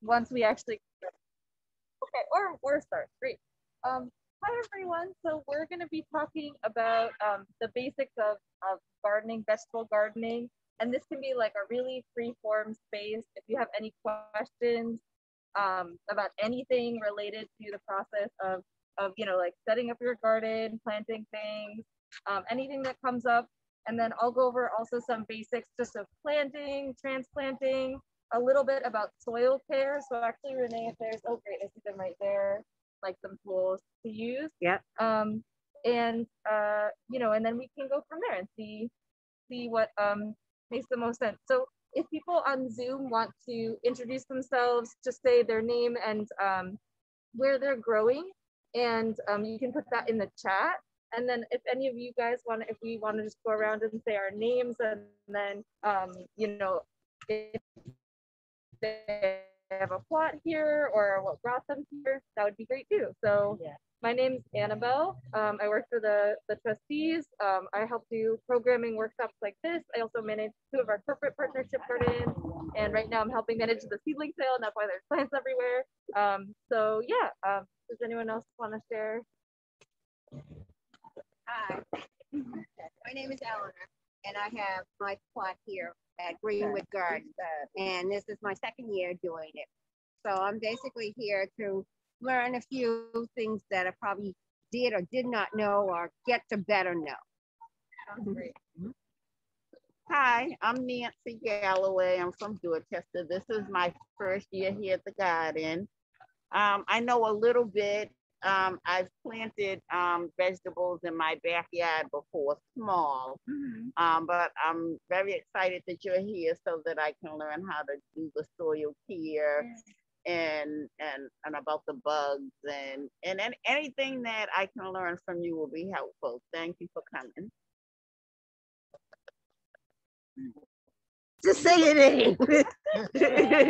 once we actually, okay, or start, great. Hi everyone, so we're gonna be talking about the basics of gardening, vegetable gardening, and this can be like a really free form space. If you have any questions about anything related to the process of like setting up your garden, planting things, anything that comes up. And then I'll go over also some basics just of planting, transplanting, a little bit about soil care. So actually, Renee, if there's, oh great, I see them right there, like some tools to use. Yeah. And and then we can go from there and see what makes the most sense. So if people on Zoom want to introduce themselves, just say their name and where they're growing, and you can put that in the chat. And then if any of you guys want, if we want to just go around and say our names, and then if they have a plot here or what brought them here, that would be great too. So yeah. My name's Annabelle. I work for the trustees. I help do programming workshops like this. I also manage 2 of our corporate partnership gardens. And right now I'm helping manage the seedling sale, and that's why there's plants everywhere. So yeah, does anyone else want to share? Hi, my name is Eleanor, and I have my plot here at Greenwood Gardens. And this is my 2nd year doing it. So I'm basically here to learn a few things that I probably did or did not know or get to better know. Sounds great. Hi, I'm Nancy Galloway. I'm from Dorchester. This is my 1st year here at the garden. I know a little bit. I've planted vegetables in my backyard before, small, but I'm very excited that you're here so that I can learn how to do the soil care and about the bugs and anything that I can learn from you will be helpful. Thank you for coming. Just say your name.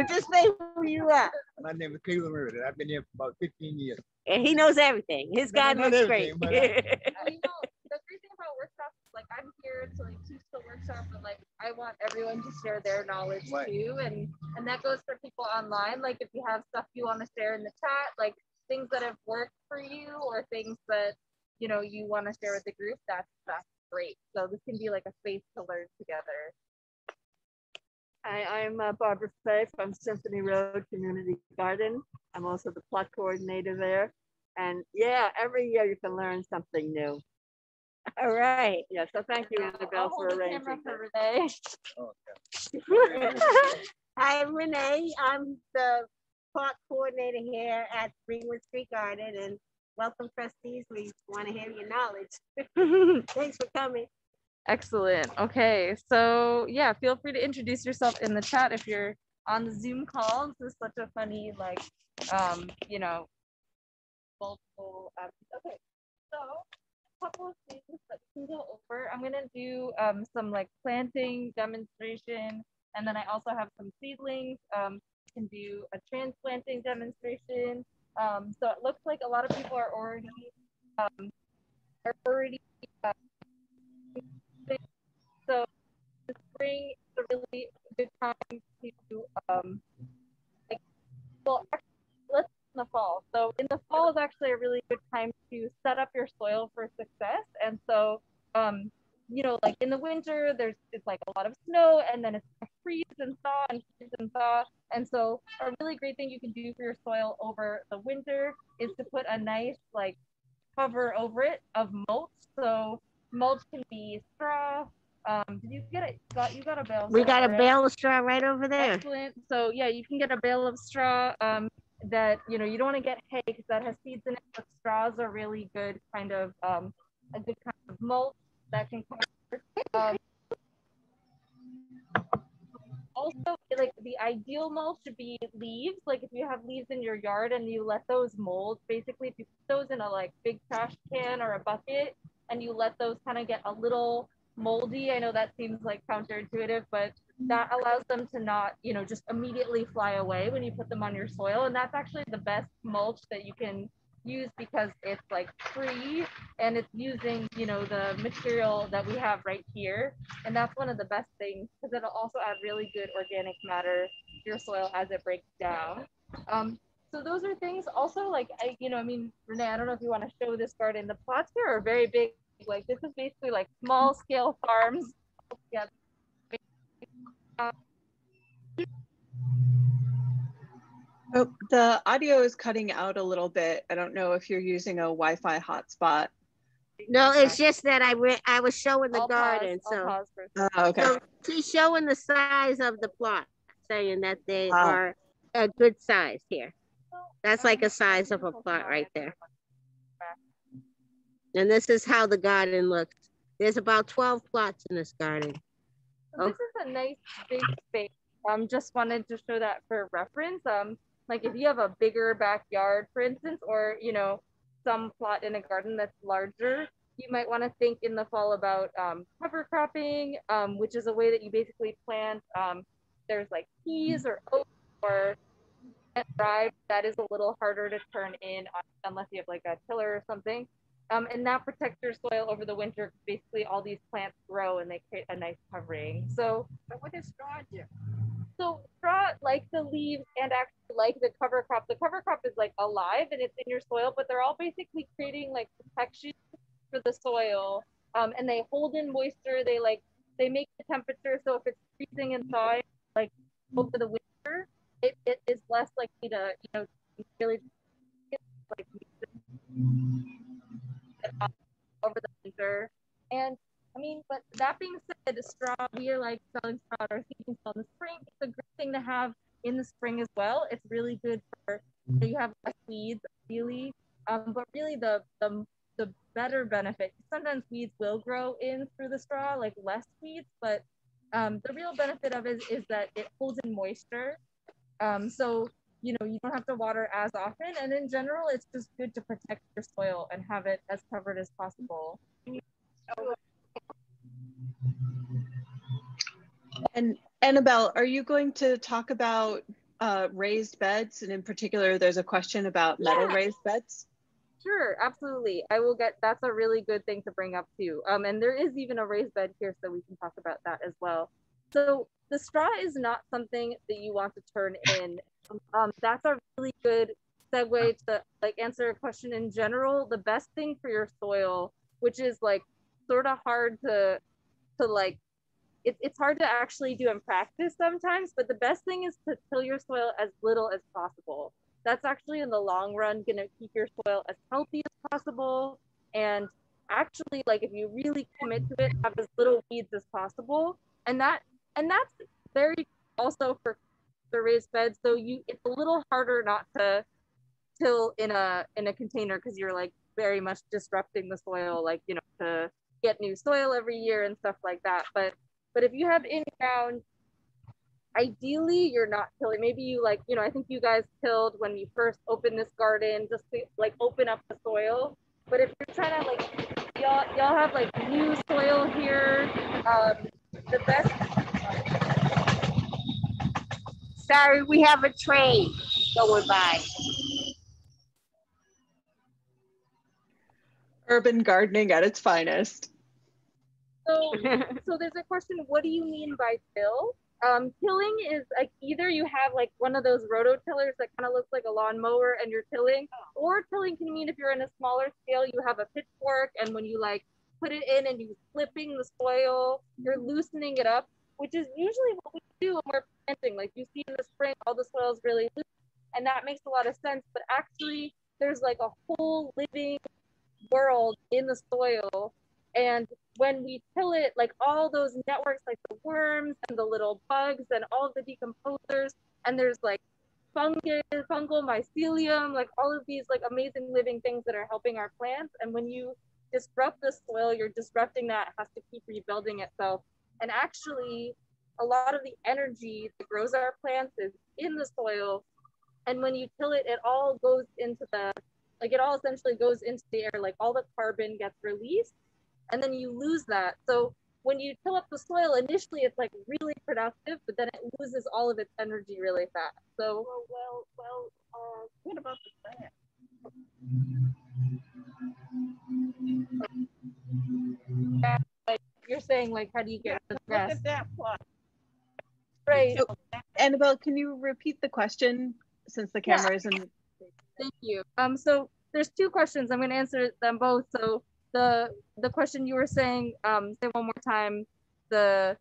Just say who you are. My name is Cleveland Murray. I've been here for about 15 years. And he knows everything. His garden looks great. The great thing about workshops, like I'm here to like teach the workshop, but like I want everyone to share their knowledge too, and that goes for people online. Like if you have stuff you want to share in the chat, like things that have worked for you or things that you want to share with the group, that's great. So this can be like a space to learn together. Hi, I'm Barbara Fay from Symphony Road Community Garden. I'm also the plot coordinator there. And yeah, every year you can learn something new. All right. Yeah, so thank you, Annabelle, for arranging this. Hi, I'm Renee. I'm the plot coordinator here at Greenwood Street Garden. And welcome, trustees. We want to hear your knowledge. Thanks for coming. Excellent. Okay, so yeah, feel free to introduce yourself in the chat if you're on the Zoom call. This is such a funny, like, multiple. Okay, so a couple of things that we can go over. I'm gonna do some like planting demonstration, and then I also have some seedlings. Can do a transplanting demonstration. So it looks like a lot of people are already so the spring is a really good time to let's in the fall. So in the fall is actually a really good time to set up your soil for success. And so like in the winter it's like a lot of snow, and then it's freeze and thaw and freeze and thaw. And so a really great thing you can do for your soil over the winter is to put a nice like cover over it of mulch. So mulch can be straw. Did you get it? You got a bale. We got a bale of straw right over there. Excellent. So yeah, you can get a bale of straw. That you don't want to get hay because that has seeds in it. But straws are really good, kind of a good kind of mulch that can cover. Also, like the ideal mulch should be leaves. Like if you have leaves in your yard and you let those mold, basically if you put those in a like big trash can or a bucket and you let those kind of get a little moldy. I know that seems like counterintuitive, but that allows them to not, just immediately fly away when you put them on your soil. And that's actually the best mulch that you can use because it's like free and it's using, the material that we have right here. And that's one of the best things because it'll also add really good organic matter to your soil as it breaks down. So those are things also like, I mean, Renee, I don't know if you want to show this garden. The plots here are very big. Like this is basically like small scale farms. Yeah. Oh, the audio is cutting out a little bit. I don't know if you're using a Wi-Fi hotspot. No, it's just that I was showing the I'll garden. pause, I'll pause for a second. Okay. So she's showing the size of the plot, saying that they Wow. are a good size here. That's like a size of a plot right there. And this is how the garden looks. There's about 12 plots in this garden. So this is a nice big space. Just wanted to show that for reference. Like if you have a bigger backyard, for instance, or some plot in a garden that's larger, you might want to think in the fall about cover cropping, which is a way that you basically plant. There's like peas or oats or rye. That is a little harder to turn in unless you have like a tiller or something. And that protects your soil over the winter. Basically, all these plants grow and they create a nice covering. So what does straw do? So straw, like the leaves and actually like the cover crop is like alive and it's in your soil, but they're all basically creating like protection for the soil. And they hold in moisture. They make the temperature. So if it's freezing and thawing, like over the winter, it is less likely to, really like over the winter. And I mean, but that being said, straw, we are like selling straw or seeding straw in the spring. It's a great thing to have in the spring as well. It's really good for, you have less weeds, ideally. But really the better benefit, sometimes weeds will grow in through the straw, like less weeds, but the real benefit of it is that it holds in moisture. So you don't have to water as often. And in general, it's just good to protect your soil and have it as covered as possible. And Annabelle, are you going to talk about raised beds? And in particular, there's a question about metal raised beds. Sure, absolutely. I will that's a really good thing to bring up too. And there is even a raised bed here, so we can talk about that as well. So the straw is not something that you want to turn in. That's a really good segue to like answer a question in general. The best thing for your soil, which is like sort of hard to like, it's hard to actually do in practice sometimes, but the best thing is to till your soil as little as possible. That's actually in the long run going to keep your soil as healthy as possible. And actually, like if you really commit to it, have as little weeds as possible. And that's very also for the raised beds. So it's a little harder not to till in a container because you're like very much disrupting the soil, like to get new soil every year and stuff like that. But if you have in ground, ideally you're not tilling. Maybe you I think you guys tilled when you first opened this garden, just to like open up the soil. But if you're trying to like y'all have like new soil here, the best. Sorry, we have a train going by. Urban gardening at its finest. So there's a question, what do you mean by till? Tilling is like either you have like one of those rototillers that kind of looks like a lawnmower and you're tilling, or tilling can mean if you're in a smaller scale, you have a pitchfork and when you like put it in and you're flipping the soil, you're loosening it up, which is usually what we do when we're planting. Like you see in the spring, all the soil is really loose and that makes a lot of sense, but actually there's like a whole living world in the soil. And when we till it, like all those networks, like the worms and the little bugs and all of the decomposers, and there's like fungus, fungal mycelium, like all of these like amazing living things that are helping our plants. And when you disrupt the soil, you're disrupting that. It has to keep rebuilding itself. And actually, a lot of the energy that grows our plants is in the soil. And when you till it, it all goes into it all essentially goes into the air, like all the carbon gets released. And then you lose that. So when you till up the soil, initially it's like really productive, but then it loses all of its energy really fast. So what about the plant? like you're saying, like how do you get the grass? Look at that plot. Right. So, Annabelle, can you repeat the question? since the camera isn't. Thank you. So there's two questions. I'm going to answer them both. So the question you were saying, say one more time. The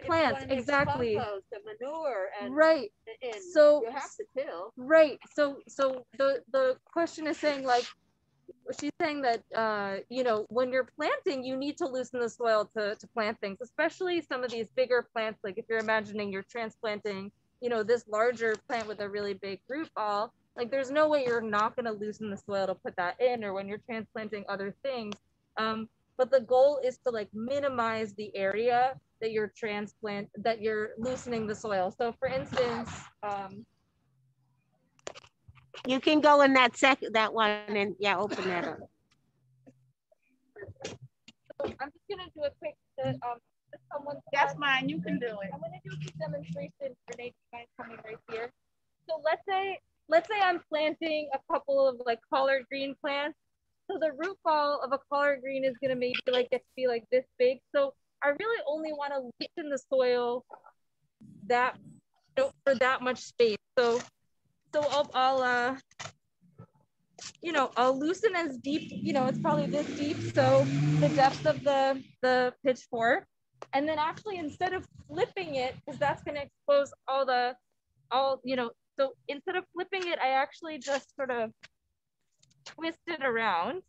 plants, exactly. Compost, the manure, and right. And so you have to till. Right. So the question is saying, like, she's saying that when you're planting, you need to loosen the soil to plant things, especially some of these bigger plants. Like if you're imagining you're transplanting, this larger plant with a really big root ball, like there's no way you're not going to loosen the soil to put that in, or when you're transplanting other things. But the goal is to like minimize the area that you're loosening the soil. So for instance, you can go in that one and open that up. So I'm just gonna do a quick That's mine, you can do it. I'm gonna do a quick demonstration for Nate, you guys coming right here. So let's say I'm planting a couple of like collard green plants. So the root ball of a collard green is gonna maybe like get to be like this big. So I really only want to loosen the soil that for that much space. So I'll loosen as deep, it's probably this deep. So the depth of the pitchfork. And then actually, instead of flipping it, because that's going to expose so instead of flipping it, I actually just sort of twist it around.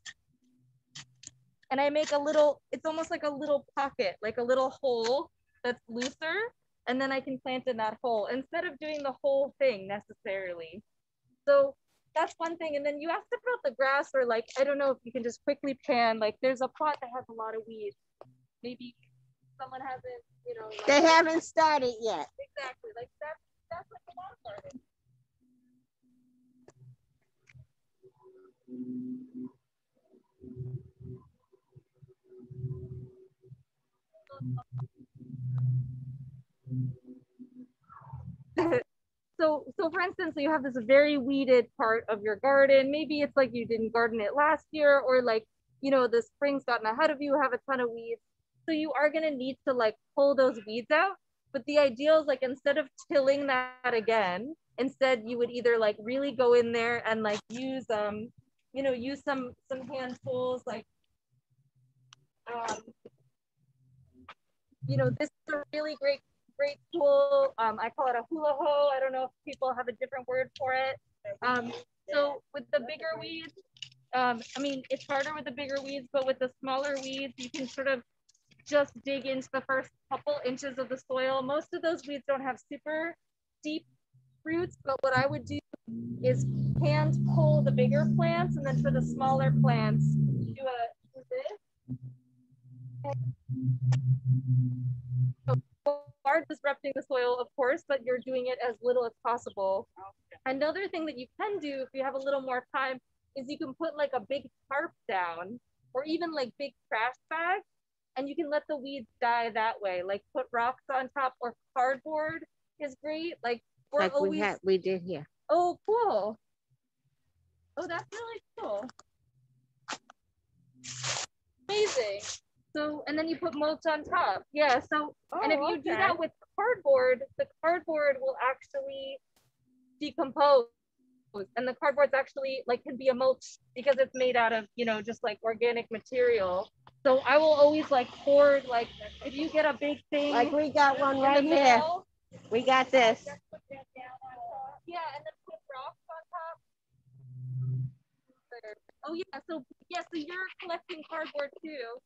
And I make it's almost like a little pocket, like a little hole that's looser. And then I can plant in that hole instead of doing the whole thing necessarily. So that's one thing. And then you asked about the grass, or like, I don't know if you can just quickly pan, like there's a plot that has a lot of weeds. Maybe someone hasn't, they haven't started yet. Exactly. Like that's like a lawn garden. So for instance, you have this very weeded part of your garden. Maybe it's like you didn't garden it last year, or like, the spring's gotten ahead of you, have a ton of weeds. So you are going to need to like pull those weeds out. But the ideal is like, instead of tilling that again, instead you would either like really go in there and like use some hand tools, like, this is a really great tool. I call it a hula hoe. I don't know if people have a different word for it. So with the bigger weeds, it's harder with the bigger weeds, but with the smaller weeds, you can sort of just dig into the first couple inches of the soil. Most of those weeds don't have super deep roots, but what I would do is hand pull the bigger plants, and then for the smaller plants, do this. Are disrupting the soil, of course, but you're doing it as little as possible. Another thing that you can do if you have a little more time is you can put like a big tarp down, or even like big trash bags, and you can let the weeds die that way. Like put rocks on top, or cardboard is great. Like we did here. Oh, cool. Oh, that's really cool. Amazing. So, and then you put mulch on top. Yeah. So, and if you do that with cardboard, the cardboard will actually decompose. And the cardboard's actually like can be a mulch because it's made out of, just like organic material. So I will always like hoard, like if you get a big thing. Like we got one right here. We got this. Yeah, and then put rocks on top. Oh yeah, so you're collecting cardboard too.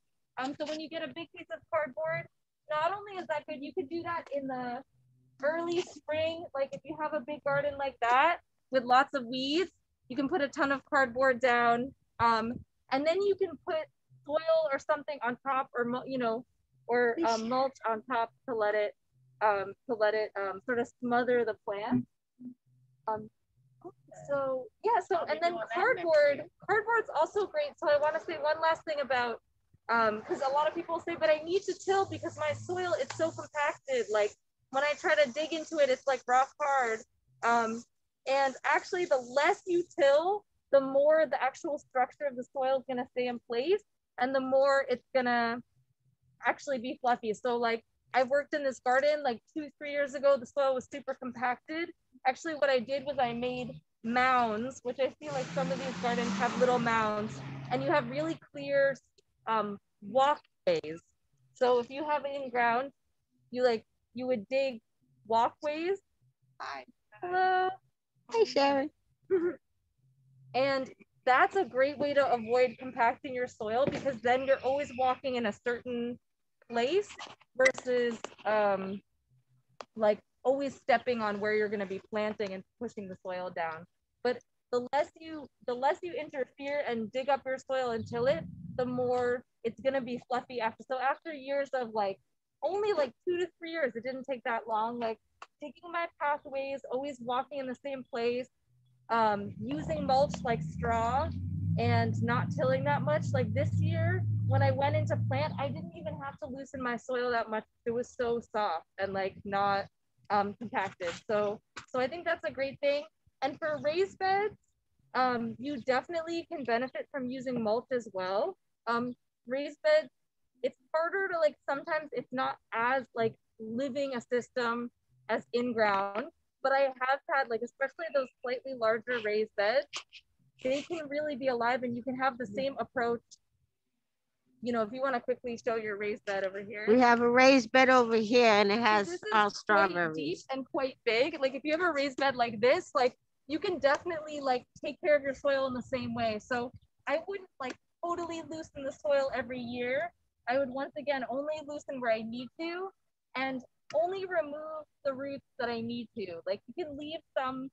So when you get a big piece of cardboard, not only is that good, you could do that in the early spring. Like if you have a big garden like that with lots of weeds, you can put a ton of cardboard down, and then you can put soil or something on top, or mulch on top to let it sort of smother the plant. So and then cardboard's also great. So I want to say one last thing about, because a lot of people say, but I need to till because my soil is so compacted. Like when I try to dig into it, it's like rock hard. And actually, the less you till, the more the actual structure of the soil is going to stay in place, and the more it's going to actually be fluffy. So like I've worked in this garden like 2-3 years ago, the soil was super compacted. actually what I did was I made mounds, which I feel like some of these gardens have little mounds, and you have really clear walkways. So if you have it in ground, you would dig walkways. Hi. Hello. Hey, Sharon. And that's a great way to avoid compacting your soil, because then you're always walking in a certain place versus like always stepping on where you're going to be planting and pushing the soil down. But the less you interfere and dig up your soil and till it, the more it's going to be fluffy after. So after years of only 2 to 3 years, it didn't take that long, digging my pathways, always walking in the same place, using mulch like straw and not tilling that much. Like this year, when I went into plant, I didn't even have to loosen my soil that much. It was so soft and not compacted. So I think that's a great thing. And for raised beds, you definitely can benefit from using mulch as well. Raised beds, it's harder to sometimes it's not as living a system as in ground, but I have had especially those slightly larger raised beds, they can really be alive, and you can have the same approach. If you want to quickly show your raised bed over here. We have a raised bed over here, and it has strawberries. Quite deep and quite big. If you have a raised bed like this, you can definitely take care of your soil in the same way. So I wouldn't totally loosen the soil every year. I would once again only loosen where I need to, and only remove the roots that I need to. You can leave some,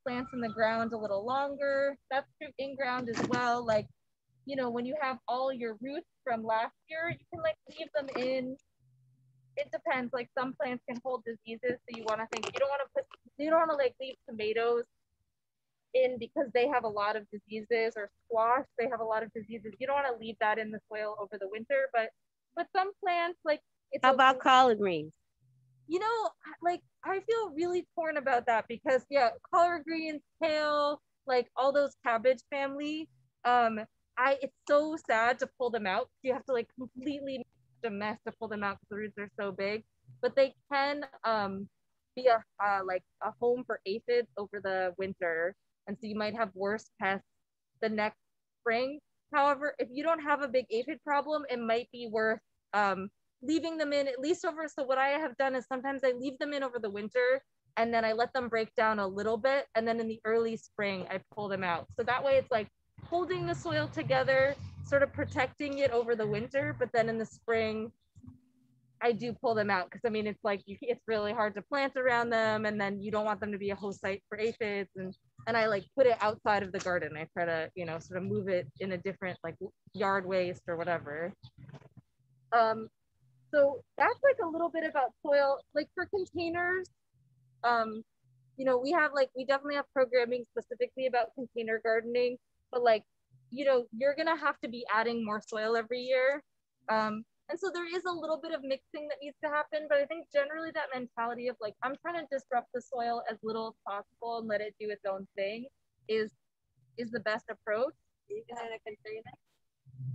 plants in the ground a little longer. That's true in ground as well. When you have all your roots from last year, you can leave them in. It depends. Some plants can hold diseases, so you want to think you don't want to leave tomatoes in because they have a lot of diseases, or squash, they have a lot of diseases. You don't want to leave that in the soil over the winter, but some plants it's How about collard greens? I feel really torn about that because collard greens, kale, all those cabbage family, it's so sad to pull them out. You have to completely make a mess to pull them out because the roots are so big, but they can be a home for aphids over the winter, and so you might have worse pests the next spring. However, if you don't have a big aphid problem, it might be worth leaving them in at least over. So what I have done is sometimes I leave them in over the winter, and then I let them break down a little bit, and then in the early spring I pull them out. So that way it's holding the soil together, sort of protecting it over the winter, but then in the spring I do pull them out, because it's it's really hard to plant around them, and then you don't want them to be a host site for aphids, and I put it outside of the garden. I try to sort of move it in a different yard waste or whatever. So that's a little bit about soil. For containers, we definitely have programming specifically about container gardening, but you're gonna have to be adding more soil every year. And so there is a little bit of mixing that needs to happen, but I think generally that mentality of I'm trying to disrupt the soil as little as possible and let it do its own thing is the best approach. Even in a container?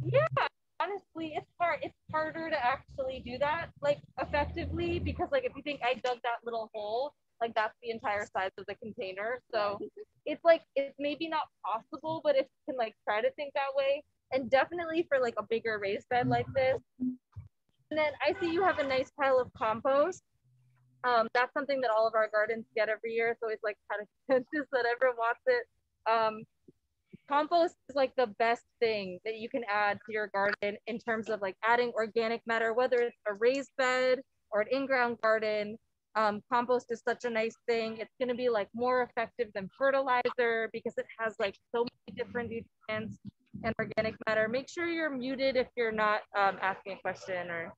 Yeah, honestly, it's hard. It's harder to actually do that effectively, because if you think I dug that little hole, that's the entire size of the container. So it's it's maybe not possible, but if you can try to think that way, and definitely for a bigger raised bed like this. And then I see you have a nice pile of compost. That's something that all of our gardens get every year. So it's kind of consensus that everyone wants it. Compost is the best thing that you can add to your garden in terms of adding organic matter, whether it's a raised bed or an in-ground garden. Compost is such a nice thing. It's going to be more effective than fertilizer because it has so many different nutrients and organic matter. Make sure you're muted if you're not asking a question, or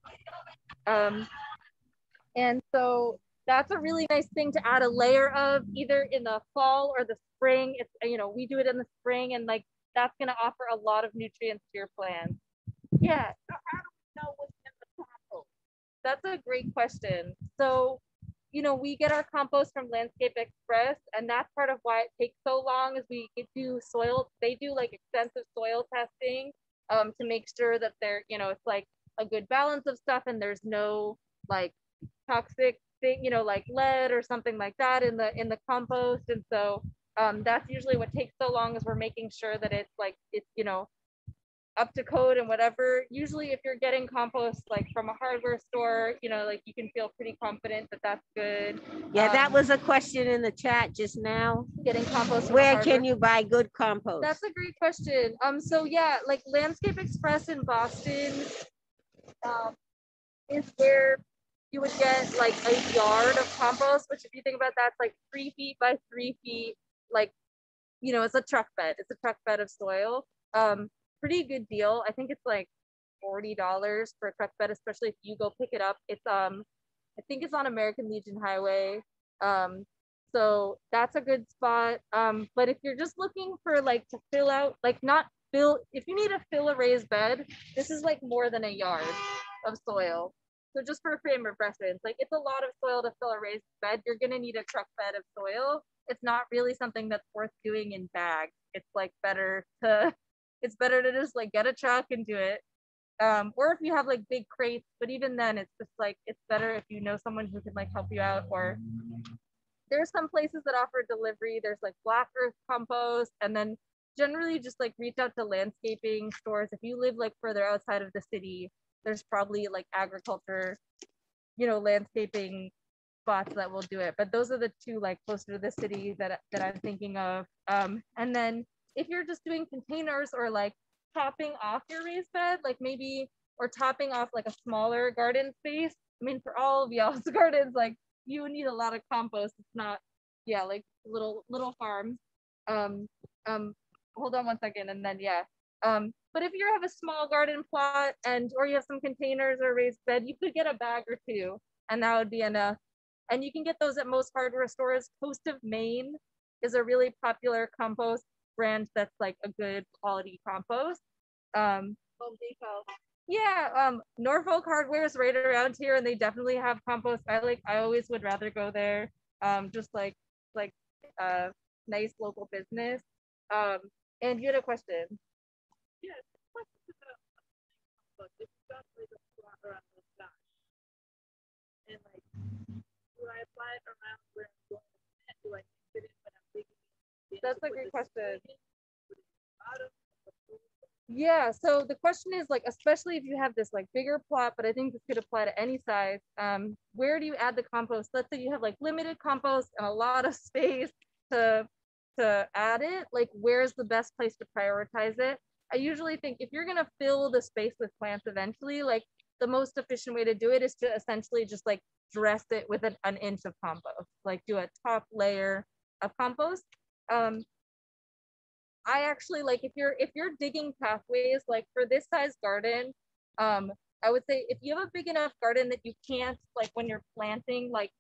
and so that's a really nice thing to add a layer of either in the fall or the spring. It's we do it in the spring, and that's going to offer a lot of nutrients to your plants. Yeah. So how do we know what's in the compost? That's a great question. So we get our compost from Landscape Express, and that's part of why it takes so long is we do they do extensive soil testing to make sure that they're, it's a good balance of stuff and there's no toxic thing, like lead or something like that in the compost. And so that's usually what takes so long, is we're making sure that it's like it's up to code and whatever. Usually if you're getting compost like from a hardware store, like you can feel pretty confident that that's good. Yeah, that was a question in the chat just now. Getting compost from a Where hardware can you buy good compost? That's a great question. So yeah, like Landscape Express in Boston is where you would get like a yard of compost, which if you think about that, it's like 3 feet by 3 feet. Like, it's a truck bed. It's a truck bed of soil. Pretty good deal. I think it's like $40 for a truck bed, especially if you go pick it up. It's I think it's on American Legion Highway. So that's a good spot. But if you're just looking for like to fill out, like not fill, if you need to fill a raised bed, this is like more than a yard of soil. So just for a frame of reference, like it's a lot of soil to fill a raised bed. You're gonna need a truck bed of soil. It's not really something that's worth doing in bags. It's like better to just like get a truck and do it. Or if you have like big crates, but even then it's just like, it's better if you know someone who can like help you out. Or there's some places that offer delivery. There's like Black Earth Compost, and then generally just like reach out to landscaping stores. If you live like further outside of the city, there's probably like agriculture, landscaping spots that will do it. But those are the two like closer to the city that I'm thinking of. And then if you're just doing containers or like topping off your raised bed, like maybe, or topping off like a smaller garden space. I mean, for all of y'all's gardens, like you need a lot of compost. It's not, like little farms. Hold on one second, and then but if you have a small garden plot or you have some containers or raised bed, you could get a bag or two, and that would be enough. And you can get those at most hardware stores. Coast of Maine is a really popular compost brand that's like a good quality compost. Home Depot. Yeah, Norfolk Hardware is right around here, and they definitely have compost. I always would rather go there. Just like nice local business. And you had a question. Yeah, question about compost. If you got like a plot around the sky, and like, do I apply it around where I'm going to plant? Do I mix it in when I'm digging? That's a great question. Yeah, so the question is like, especially if you have this like bigger plot, but I think this could apply to any size, where do you add the compost? Let's say you have like limited compost and a lot of space to add it, like where's the best place to prioritize it? I usually think if you're gonna fill the space with plants eventually, like the most efficient way to do it is to essentially just like dress it with an inch of compost, like do a top layer of compost. I actually like, if you're digging pathways, like for this size garden, I would say if you have a big enough garden that you can't, like when you're planting, like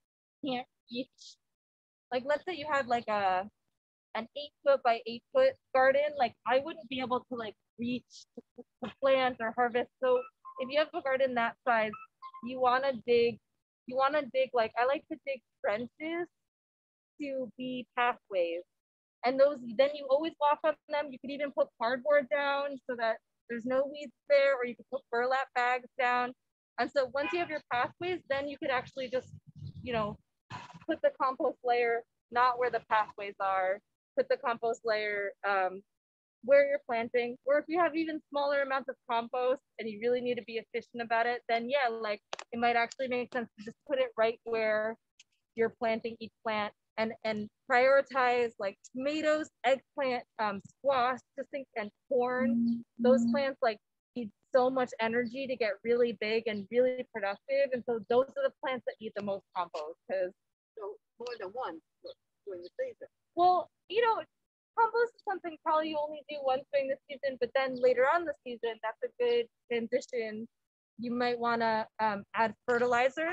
can't reach, like let's say you have like an 8-foot by 8-foot garden, like I wouldn't be able to like reach to plant or harvest. So if you have a garden that size, you want to dig like, I like to dig trenches to be pathways. And those, then you always walk on them. You could even put cardboard down so that there's no weeds there, or you could put burlap bags down. And so once you have your pathways, then you could actually just, put the compost layer not where the pathways are, put the compost layer where you're planting. Or if you have even smaller amounts of compost and you really need to be efficient about it, then yeah, like it might actually make sense to just put it right where you're planting each plant. And prioritize like tomatoes, eggplant, squash, and corn. Those plants like need so much energy to get really big and really productive. And so those are the plants that need the most compost, because So more than one during the season. Well, compost is something probably you only do once during the season, but then later on the season, that's a good transition. You might want to add fertilizer.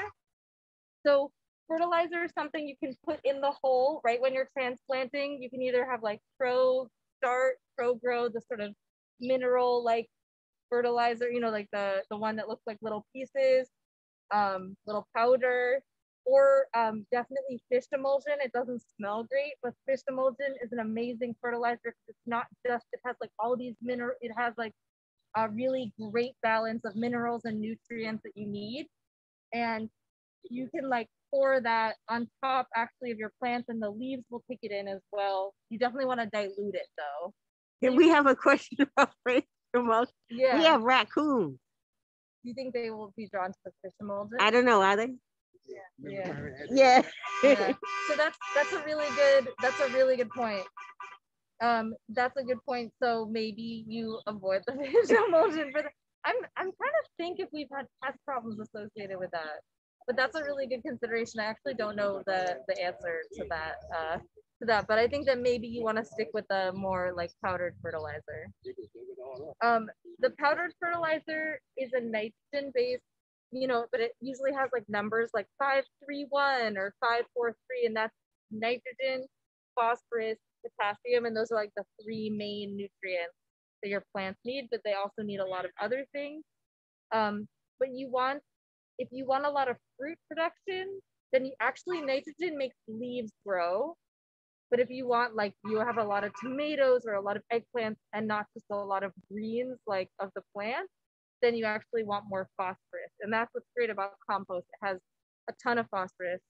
So fertilizer is something you can put in the hole right when you're transplanting. You can either have like Pro Grow, the sort of mineral like fertilizer, like the one that looks like little pieces, little powder, or definitely fish emulsion. It doesn't smell great, but fish emulsion is an amazing fertilizer because it's not just, it has like all these it has like a really great balance of minerals and nutrients that you need. And you can like pour that on top actually of your plants, and the leaves will take it in as well. You definitely want to dilute it though. And we have a question about fish emulsion. Yeah. We have raccoons. Do you think they will be drawn to the fish emulsion? I don't know, are they? Yeah. Yeah. Yeah. So that's a really good point. That's a good point. So maybe you avoid the fish emulsion for the. I'm trying to think if we've had pest problems associated with that, but that's a really good consideration. I actually don't know the answer to that, but I think that maybe you want to stick with the more like powdered fertilizer. The powdered fertilizer is a nitrogen based, but it usually has like numbers like 531 or 543, and that's nitrogen, phosphorus, potassium, and those are like the three main nutrients that your plants need, but they also need a lot of other things. But if you want a lot of fruit production, then nitrogen makes leaves grow. But if you want, like, you have a lot of tomatoes or a lot of eggplants and not just a lot of greens like of the plant, then you actually want more phosphorus. And that's what's great about compost. It has a ton of phosphorus.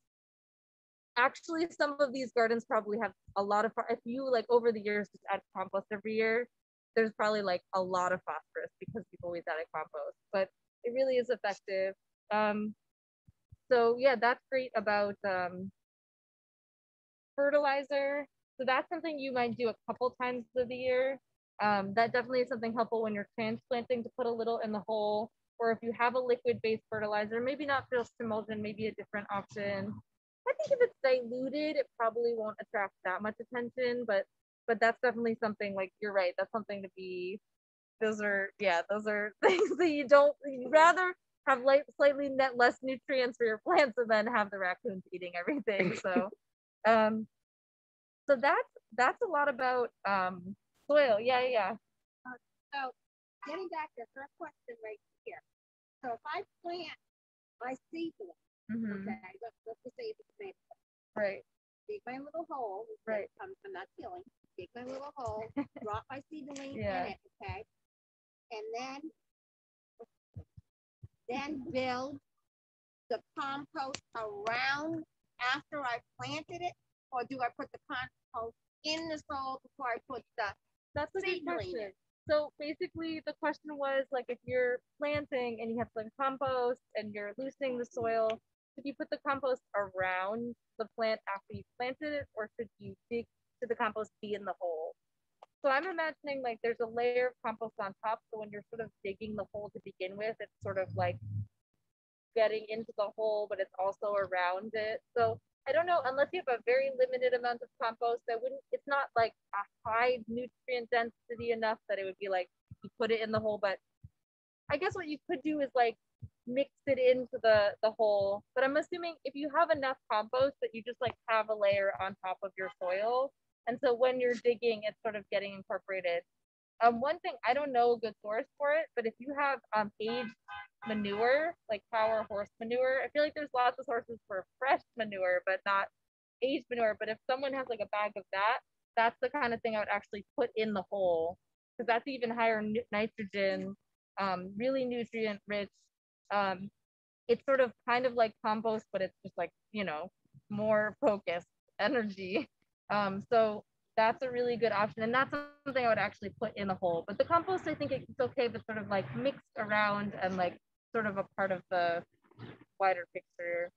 Actually, some of these gardens probably have a lot of, if you like over the years just add compost every year, there's probably like a lot of phosphorus because people always added compost, but it really is effective. So yeah, that's great about fertilizer. So that's something you might do a couple times of the year. That definitely is something helpful when you're transplanting, to put a little in the hole, or if you have a liquid-based fertilizer, maybe not fish emulsion, maybe a different option. I think if it's diluted, it probably won't attract that much attention, but that's definitely something, like, you're right, that's something to be, those are things that you'd rather have like slightly less nutrients for your plants and then have the raccoons eating everything. So so that's a lot about soil. Yeah. So getting back to the first question right here. So if I plant my seedling, okay, let's just say it's a tomato. Right. Dig my little hole. Right. I'm not killing. Dig my little hole. Drop my seedling in it. Okay. And then build the compost around after I planted it, or do I put the compost in the soil before I put the That's a good question. So basically the question was, like, if you're planting and you have some compost and you're loosening the soil, should you put the compost around the plant after you planted it, or should the compost be in the hole? So I'm imagining like there's a layer of compost on top. So when you're sort of digging the hole to begin with, it's sort of like getting into the hole, but it's also around it. So I don't know, unless you have a very limited amount of compost, it's not like a high nutrient density enough that it would be like you put it in the hole. But I guess what you could do is like mix it into the hole. But I'm assuming if you have enough compost that you just like have a layer on top of your soil. And so when you're digging, it's sort of getting incorporated. One thing, I don't know a good source for it, but if you have aged manure, like cow or horse manure, I feel like there's lots of sources for fresh manure, but not aged manure. But if someone has like a bag of that, that's the kind of thing I would actually put in the hole, because that's even higher nitrogen, really nutrient rich. It's sort of kind of like compost, but it's just like, more focused energy. So that's a really good option, and that's something I would actually put in the hole. But the compost, I think it's okay, but sort of like mixed around and like sort of a part of the wider picture.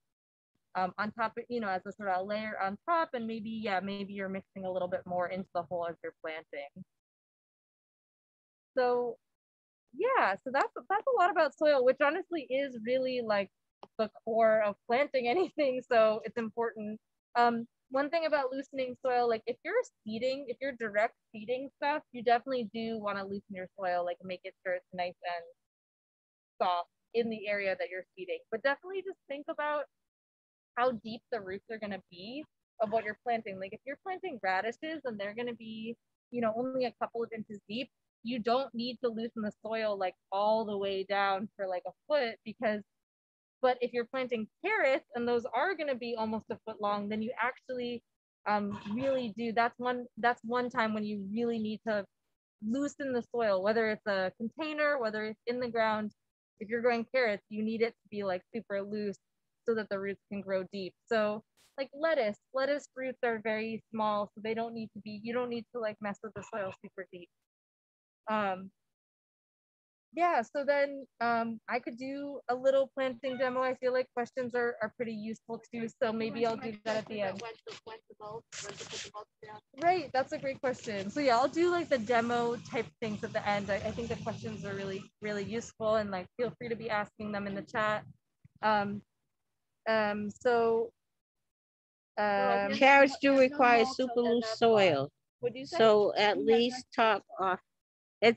On top of, as a sort of layer on top, and maybe you're mixing a little bit more into the hole as you're planting. So so that's a lot about soil, which honestly is really like the core of planting anything. So it's important. One thing about loosening soil, like if you're direct seeding stuff, you definitely do want to loosen your soil, like make it sure it's nice and soft in the area that you're seeding. But definitely just think about how deep the roots are going to be of what you're planting. Like if you're planting radishes and they're going to be, only a couple of inches deep, you don't need to loosen the soil like all the way down for like a foot, but if you're planting carrots and those are going to be almost a foot long, then you actually really do. That's one time when you really need to loosen the soil, whether it's a container, whether it's in the ground. If you're growing carrots, you need it to be like super loose so that the roots can grow deep. So like lettuce roots are very small, so they don't need to be, you don't need to like mess with the soil super deep. Yeah, so then I could do a little planting demo. I feel like questions are pretty useful too, so maybe I'll do that at the end. Right, that's a great question. So yeah, I'll do like the demo type things at the end. I think the questions are really, really useful, and like feel free to be asking them in the chat. So Carrots do require super loose soil. what do you say? So at least top off.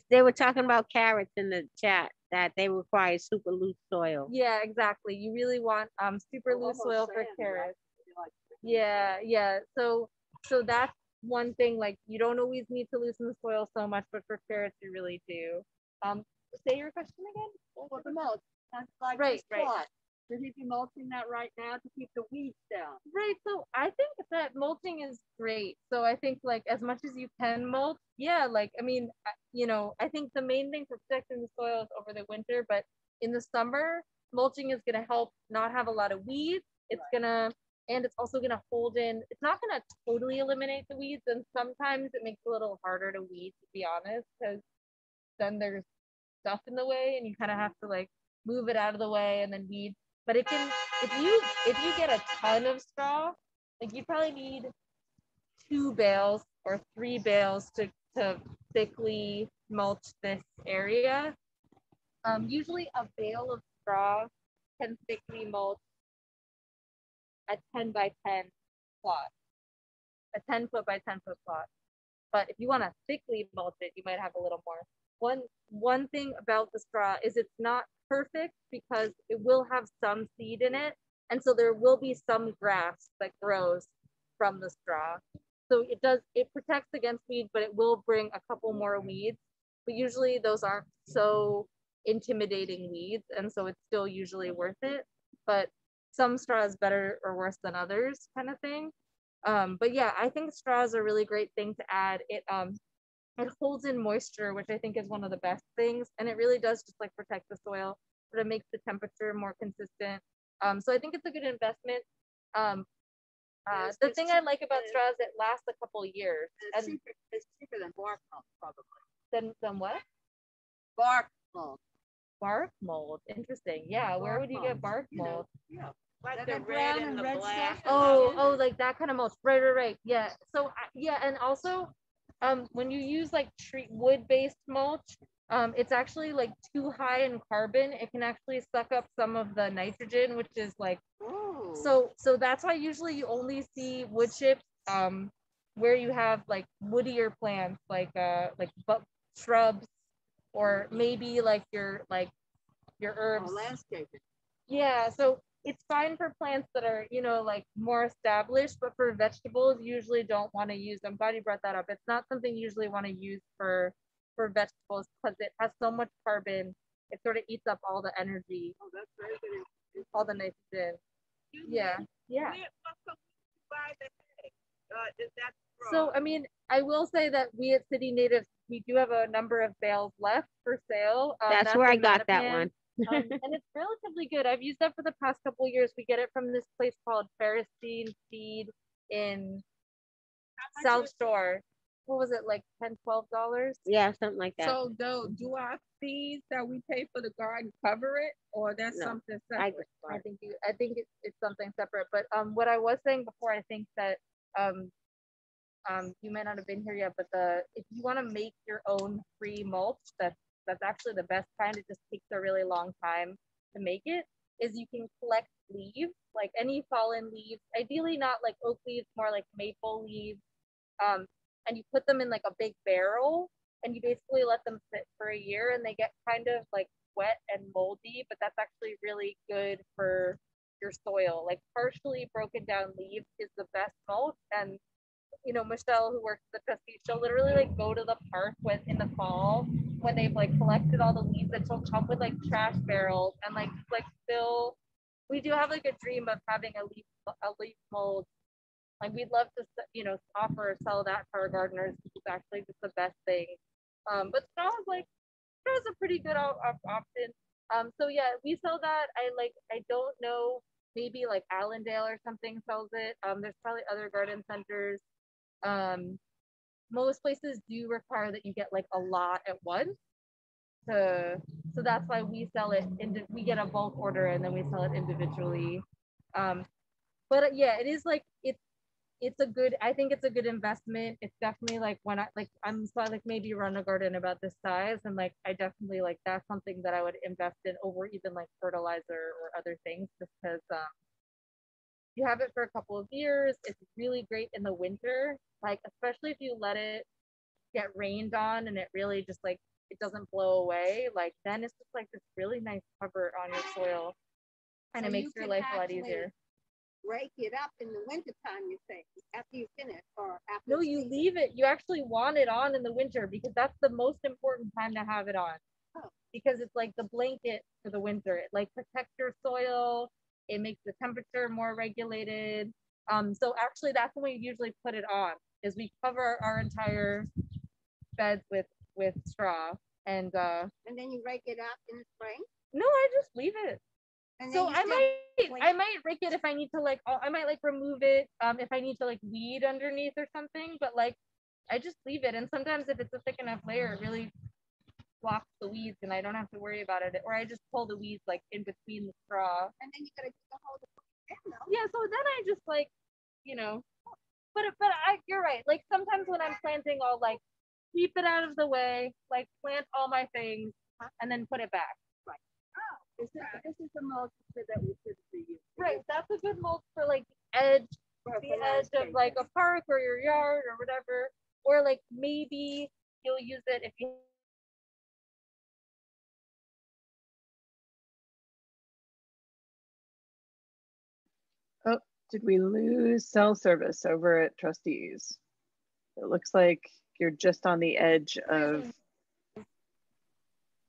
They were talking about carrots in the chat that they require super loose soil. Yeah, exactly. You really want super loose soil for carrots. Yeah, yeah. So that's one thing, like you don't always need to loosen the soil so much, but for carrots you really do. Say your question again? For the mulch, like Right, this right. plot. Should he be mulching that right now to keep the weeds down? Right. So I think that mulching is great. So I think like as much as you can mulch, yeah, like I mean, you know, I think the main thing for protecting the soil is over the winter, but in the summer, mulching is gonna help not have a lot of weeds. It's gonna, and it's also gonna hold in, it's not gonna totally eliminate the weeds, and sometimes it makes it a little harder to weed, to be honest, because then there's stuff in the way and you kind of have to like move it out of the way and then weed. But it can, if you get a ton of straw, like you probably need 2 bales or 3 bales to thickly mulch this area. Usually a bale of straw can thickly mulch a 10 by 10 plot, a 10-foot by 10-foot plot. But if you want to thickly mulch it, you might have a little more. One thing about the straw is it's not perfect because it will have some seed in it, and so there will be some grass that grows from the straw. So it protects against weeds, but it will bring a couple more weeds. But usually those aren't so intimidating weeds, and so it's still usually worth it. But some straw is better or worse than others, kind of thing. But yeah, I think straw is a really great thing to add. It holds in moisture, which I think is one of the best things, and it really does just like protect the soil, but it makes the temperature more consistent. So I think it's a good investment. The thing I like about straw is it lasts a couple years. It's cheaper than bark mulch, probably. Then what? Bark mulch. Bark mold. Interesting. Yeah, where would you get bark mold? Yeah. Like the the brown red and and the red black. stuff? Oh, like that kind of mulch. Right. Yeah. So yeah, and also, when you use like wood-based mulch, it's actually like too high in carbon. It can actually suck up some of the nitrogen, which is like, Ooh. so that's why usually you only see wood chips, where you have like woodier plants, like shrubs, or maybe like your herbs. Oh, landscaping. Yeah, so it's fine for plants that are, you know, like more established, but for vegetables, you usually don't want to use. I'm glad you brought that up. It's not something you usually want to use for vegetables because it has so much carbon. It sort of eats up all the energy, Oh, that's very good. all the nitrogen. Yeah. Is that So, I mean, I will say that we at City Natives, we do have a number of bales left for sale. That's where I in got that Mattapan. one. And it's relatively good. I've used that for the past couple of years. We get it from this place called Ferristine Feed in South Shore. What was it, like $10-12? Yeah, something like that. So do our fees that we pay for the garden cover it, or that's No, something I separate? just I think it's something separate. But what I was saying before, I think that you may not have been here yet, but if you want to make your own free mulch, that's actually the best kind. It just takes a really long time to make it. Is you can collect leaves, like any fallen leaves, ideally not like oak leaves, more like maple leaves, and you put them in like a big barrel, and you basically let them sit for a year, and they get kind of like wet and moldy, but that's actually really good for your soil. Like partially broken down leaves is the best mulch. And you know, Michelle, who works at the trustees, she'll literally like go to the park in the fall when they've like collected all the leaves, and she'll come with like trash barrels and like fill. We do have like a dream of having a leaf mold. Like we'd love to, you know, offer or sell that to our gardeners. It's actually just the best thing. But straw is a pretty good option. So yeah, we sell that. I don't know maybe like Allendale or something sells it. There's probably other garden centers. Most places do require that you get like a lot at once. So that's why we sell it, we get a bulk order and then we sell it individually. But yeah, it is like, it's a good, I think it's a good investment. It's definitely like when I'm so like maybe run a garden about this size, and like I definitely like that's something that I would invest in over even like fertilizer or other things, just because you have it for a couple of years. It's really great in the winter, like especially if you let it get rained on and it really just like it doesn't blow away. Like then it's just like this really nice cover on your soil, and So it makes your life a lot easier. Rake it up in the wintertime, you think, after you finish, or after? No, you leave it. You actually want it on in the winter because that's the most important time to have it on. Oh. Because it's like the blanket for the winter. It like protects your soil. It makes the temperature more regulated. So actually that's when we usually put it on, is we cover our entire beds with straw, and then you rake it up in the spring? No, I just leave it. And so I might rake it if I need to, like I might like remove it if I need to like weed underneath or something, but like I just leave it. And sometimes if it's a thick enough layer, it really blocks the weeds and I don't have to worry about it. Or I just pull the weeds like in between the straw. And then you gotta get the whole thing. Yeah, so then I just like, but you're right. Like sometimes when I'm planting, I'll like keep it out of the way, like plant all my things and then put it back. This is the mulch that we typically use. Right, that's a good mulch for like the edge of like a park or your yard or whatever. Or like maybe you'll use it if you. Oh, did we lose cell service over at Trustees? It looks like you're just on the edge of.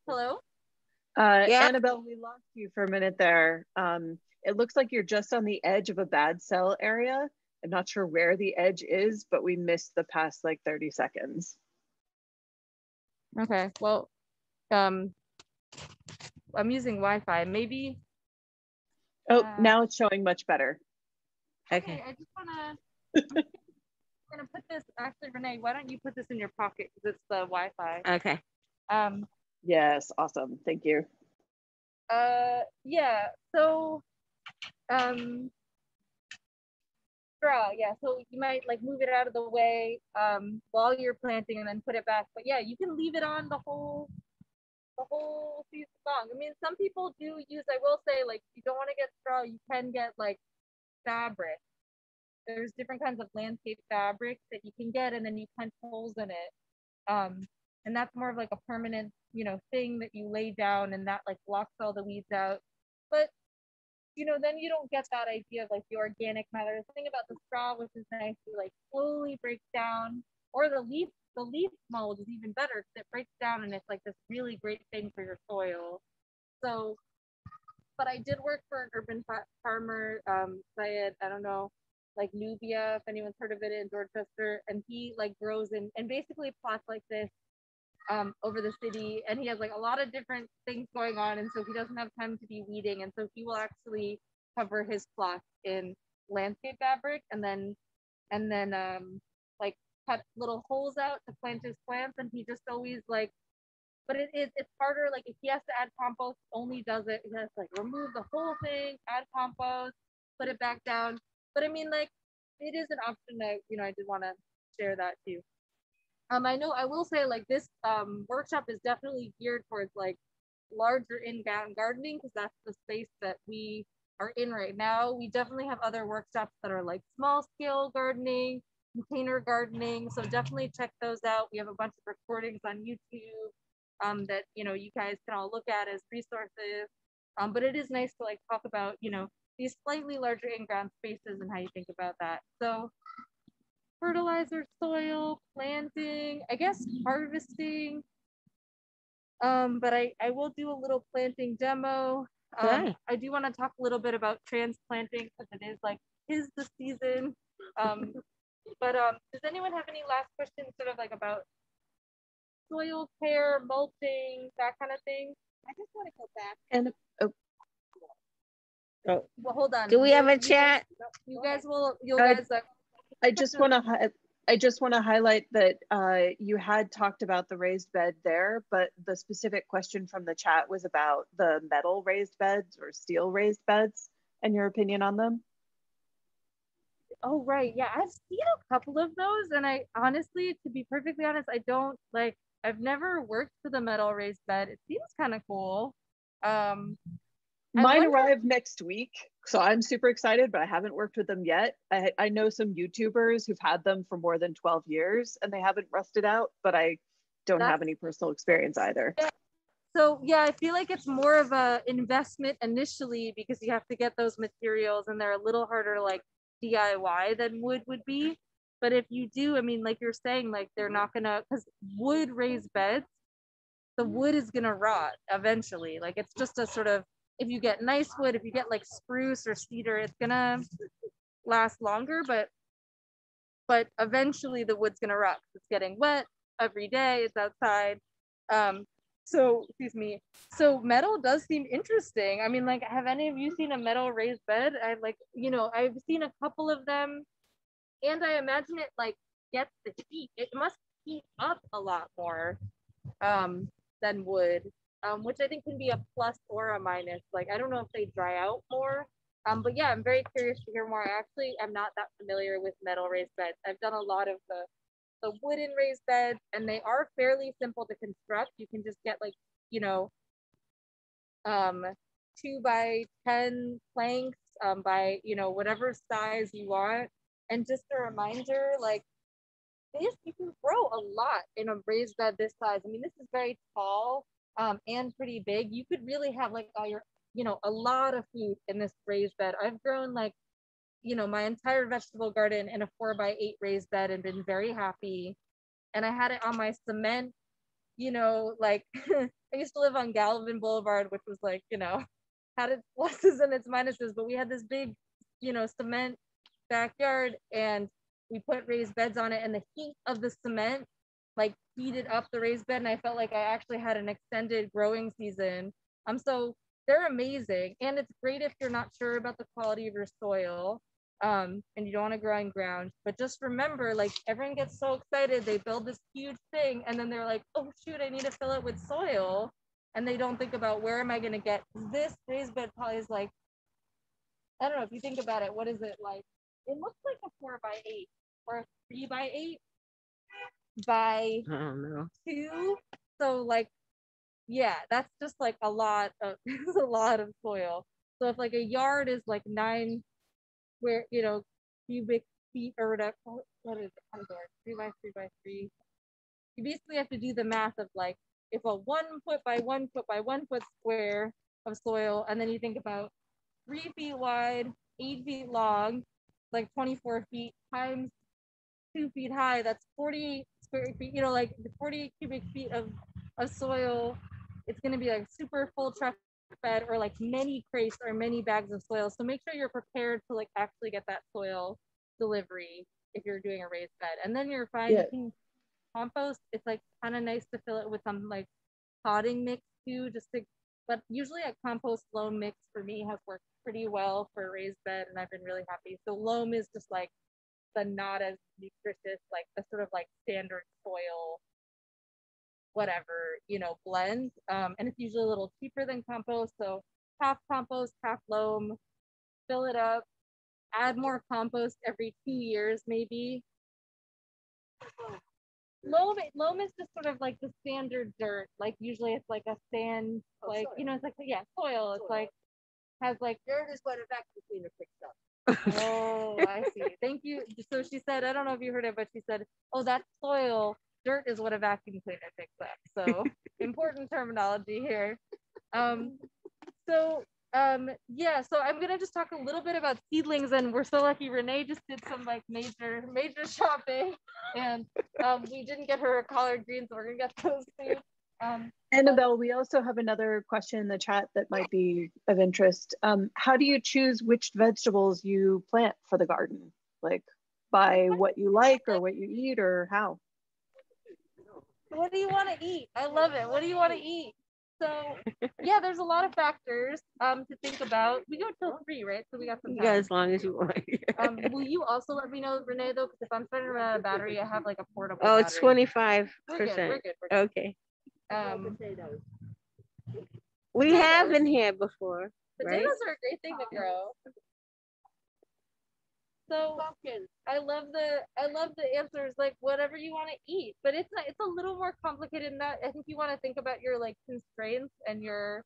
Hello? Yeah. Annabelle, we lost you for a minute there. It looks like you're just on the edge of a bad cell area. I'm not sure where the edge is, but we missed the past like 30 seconds. Okay, well, I'm using Wi-Fi. Maybe. Oh, now it's showing much better. Okay, I just I'm gonna put this. Actually, Renee, why don't you put this in your pocket because it's the Wi-Fi. Okay. Yes, awesome. Thank you. Yeah. So, straw. Yeah. So you might like move it out of the way while you're planting and then put it back. But yeah, you can leave it on the whole season long. I mean, some people do use. I will say, like, if you don't want to get straw, you can get like fabric. There's different kinds of landscape fabric that you can get, and then you punch holes in it. And that's more of like a permanent, thing that you lay down, and that like blocks all the weeds out. But then you don't get that idea of like the organic matter. The thing about the straw, which is nice, you like slowly breaks down, or the leaf mold is even better because it breaks down and it's like this really great thing for your soil. So, but I did work for an urban farmer, Syed, I don't know, like Nubia, if anyone's heard of it, in Dorchester, and he like grows and basically plots like this over the city, and he has like a lot of different things going on, and so he doesn't have time to be weeding, and so he will actually cover his plots in landscape fabric and then like cut little holes out to plant his plants, and he just always like, but it's harder, like if he has to add compost, only does it, he has to like remove the whole thing, add compost, put it back down. But I mean, like, it is an option that I did want to share that too. I know I will say like this workshop is definitely geared towards like larger in-ground gardening because that's the space that we are in right now. We definitely have other workshops that are like small scale gardening, container gardening. So definitely check those out. We have a bunch of recordings on YouTube that you guys can all look at as resources. But it is nice to like talk about these slightly larger in-ground spaces and how you think about that. So fertilizer, soil, planting, I guess harvesting. But I will do a little planting demo. I do want to talk a little bit about transplanting because it is like the season. But does anyone have any last questions sort of like about soil care, mulching, that kind of thing? I just want to go back. And Oh, Well, hold on. do we have a You guys- chat? You guys will, you I- guys, I just want to highlight that you had talked about the raised bed there, but the specific question from the chat was about the metal raised beds or steel raised beds and your opinion on them. oh, right. Yeah, I've seen a couple of those. And I honestly, to be perfectly honest, I don't like, I've never worked with a metal raised bed. It seems kind of cool. Mine arrived next week, so I'm super excited, but I haven't worked with them yet. I know some YouTubers who've had them for more than 12 years and they haven't rusted out, but I don't have any personal experience either. Yeah. So yeah, I feel like it's more of a investment initially because you have to get those materials and they're a little harder like DIY than wood would be. But if you do, I mean, like you're saying, like they're not gonna, because wood raised beds, the wood is gonna rot eventually. Like it's just a sort of, if you get nice wood, if you get like spruce or cedar, it's gonna last longer, but eventually the wood's gonna rot. It's getting wet every day, it's outside. So excuse me. So metal does seem interesting. I mean, like, have any of you seen a metal raised bed? I like, you know, I've seen a couple of them, and I imagine it like gets the heat. It must heat up a lot more than wood, which I think can be a plus or a minus. Like, I don't know if they dry out more. But yeah, I'm very curious to hear more. I actually am not that familiar with metal raised beds. I've done a lot of the wooden raised beds, and they are fairly simple to construct. You can just get like, you know, 2 by 10 planks by, you know, whatever size you want. And just a reminder, like this, you can grow a lot in a raised bed this size. I mean, this is very tall and pretty big. You could really have like all your, you know, a lot of food in this raised bed. I've grown like, you know, my entire vegetable garden in a 4 by 8 raised bed and been very happy. And I had it on my cement, you know, like I used to live on Galvin Boulevard, which was like, you know, had its pluses and its minuses, but we had this big, you know, cement backyard, and we put raised beds on it, and the heat of the cement like heated up the raised bed, and I felt like I actually had an extended growing season. So they're amazing, and it's great if you're not sure about the quality of your soil and you don't want to grow on ground. But just remember, like, everyone gets so excited, they build this huge thing, and then they're like, oh shoot, I need to fill it with soil, and they don't think about, where am I going to get this raised bed? Probably is like, I don't know, if you think about it, what is it like? It looks like a 4 by 8 or a 3 by 8 by I don't know. 2. So like, yeah, that's just like a lot of it's a lot of soil. So if like a yard is like 9 where, you know, cubic feet or whatever, what is it? I'm sorry, 3 by 3 by 3. You basically have to do the math of like, if a 1 foot by 1 foot by 1 foot square of soil, and then you think about 3 feet wide, 8 feet long, like 24 feet times 2 feet high, that's 40 square feet, you know, like 40 cubic feet of soil. It's going to be like super full truck bed, or like many crates or many bags of soil. So make sure you're prepared to like actually get that soil delivery if you're doing a raised bed. And then you're fine. Yeah. You can compost. It's like kind of nice to fill it with some like potting mix too, just to, but usually a compost loam mix for me has worked pretty well for a raised bed, and I've been really happy. So loam is just like the not as nutritious, like the sort of like standard soil, whatever, you know, blend. And it's usually a little cheaper than compost. So half compost, half loam, fill it up, add more compost every 2 years, maybe. Loam is just sort of like the standard dirt. Like usually it's like a sand, like, you know, it's like, yeah, soil. It's like, has like, Dirt is what a vacuum cleaner picks up. oh, I see. Thank you. So she said, I don't know if you heard it, but she said, oh, that's soil. Dirt is what a vacuum cleaner picks up. So important terminology here. Yeah, so I'm gonna just talk a little bit about seedlings, and we're so lucky Renee just did some like major shopping, and we didn't get her a collard green, so we're gonna get those soon. Annabelle, we also have another question in the chat that might be of interest. How do you choose which vegetables you plant for the garden? Like by what you like or what you eat, or how? What do you want to eat? I love it. What do you want to eat? So yeah, there's a lot of factors to think about. We go till 3, right? So we got some You time. got as long as you want. Will you also let me know, Renee, though? Because if I'm trying to run out of battery, I have like a portable Oh, battery. 25%. We're good. We're good. Okay. Potatoes. We have in here before, right? Potatoes are a great thing to grow. So I love the answers, like whatever you want to eat, but it's a little more complicated than that. I think you want to think about your like constraints and your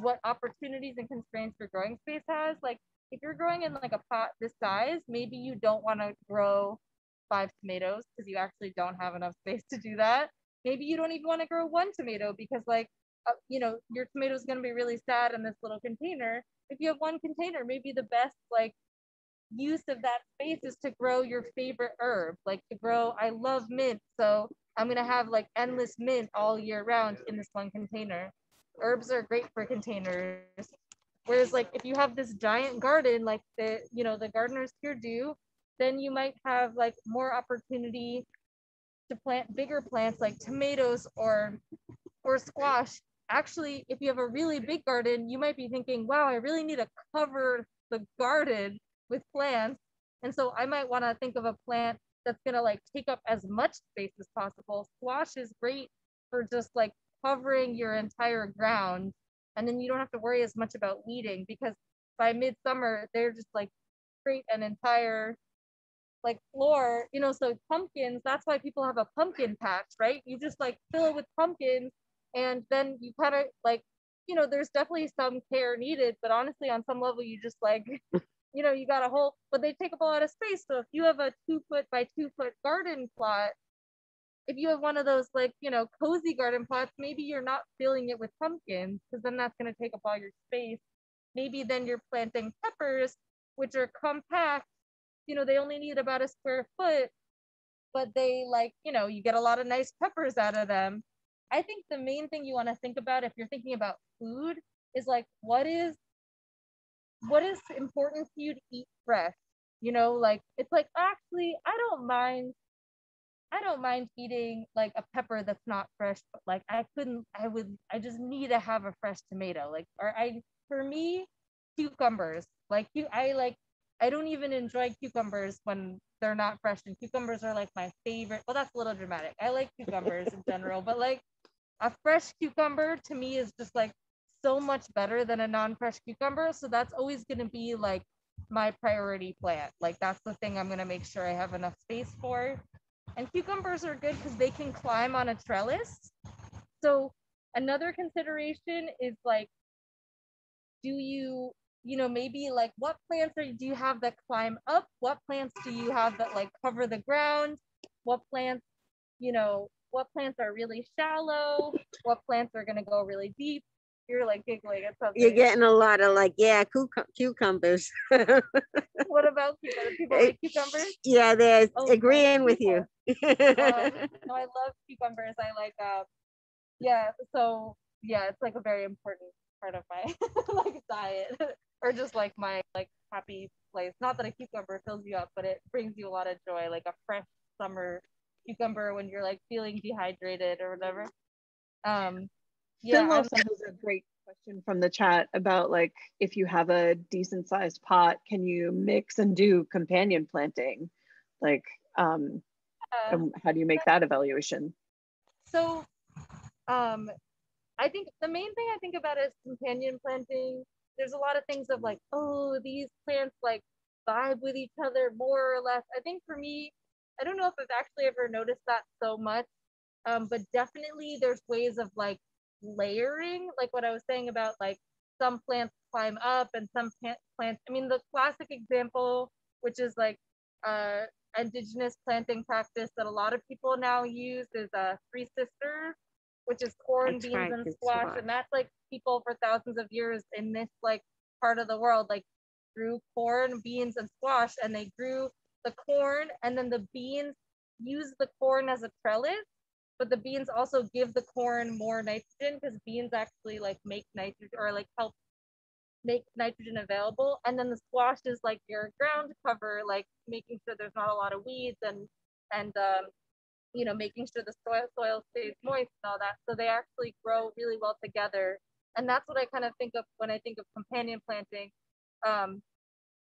what opportunities and constraints your growing space has. Like if you're growing in like a pot this size, maybe you don't want to grow 5 tomatoes because you actually don't have enough space to do that. Maybe you don't even want to grow 1 tomato because like your tomato is going to be really sad in this little container. If you have 1 container, maybe the best like use of that space is to grow your favorite herb, like to grow, I love mint, so I'm gonna have like endless mint all year round in this 1 container. Herbs are great for containers. Whereas like if you have this giant garden like the gardeners here do, then you might have like more opportunity to plant bigger plants like tomatoes or squash. Actually, if you have a really big garden, you might be thinking, wow, I really need to cover the garden with plants. And so I might want to think of a plant that's going to like take up as much space as possible. Squash is great for just like covering your entire ground. And then you don't have to worry as much about weeding because by midsummer, they're just like create an entire like floor, so pumpkins, that's why people have a pumpkin patch, right? You just like fill it with pumpkins and then you kind of like, there's definitely some care needed, but honestly, on some level, you just like, you got a whole, but they take up a lot of space. So if you have a 2-foot by 2-foot garden plot, if you have one of those like, cozy garden plots, maybe you're not filling it with pumpkins because then that's going to take up all your space. Maybe then you're planting peppers, which are compact. They only need about a square foot, but they like, you get a lot of nice peppers out of them. I think the main thing you want to think about if you're thinking about food is like, what is important to you to eat fresh? Like it's like, actually, I don't mind eating like a pepper that's not fresh, but like I just need to have a fresh tomato. Like, for me, cucumbers, like I don't even enjoy cucumbers when they're not fresh, and cucumbers are like my favorite. Well, that's a little dramatic. I like cucumbers in general, but like a fresh cucumber to me is just like so much better than a non-fresh cucumber. So that's always going to be like my priority plant. Like that's the thing I'm going to make sure I have enough space for. And cucumbers are good because they can climb on a trellis. So another consideration is like, do you, maybe like what plants do you have that climb up? What plants do you have that like cover the ground? What plants, what plants are really shallow? What plants are going to go really deep? You're like giggling at something. You're getting a lot of like, yeah, cucumbers. What about cucumbers? People like cucumbers? Yeah, they're agreeing with you. No, I love cucumbers. I like, yeah, so yeah, it's like a very important part of my like diet or just like my like happy place. Not that a cucumber fills you up, but it brings you a lot of joy, like a fresh summer cucumber when you're like feeling dehydrated or whatever. Yeah, Phil also has a great question from the chat about like if you have a decent sized pot, can you mix and do companion planting? Like and how do you make that evaluation? So I think the main thing I think about is companion planting. There's a lot of things of like, oh, these plants like vibe with each other more or less. I think for me, I don't know if I've actually ever noticed that so much, but definitely there's ways of like layering, like what I was saying about like some plants climb up and some plants. I mean, the classic example, which is like indigenous planting practice that a lot of people now use is Three Sisters, which is corn, beans, and squash. And that's like people for thousands of years in this like part of the world, like grew corn, beans, and squash, and they grew the corn and then the beans use the corn as a trellis, but the beans also give the corn more nitrogen because beans actually like make nitrogen or like help make nitrogen available. And then the squash is like your ground cover, like making sure there's not a lot of weeds and making sure the soil stays moist and all that. So they actually grow really well together. And that's what I kind of think of when I think of companion planting.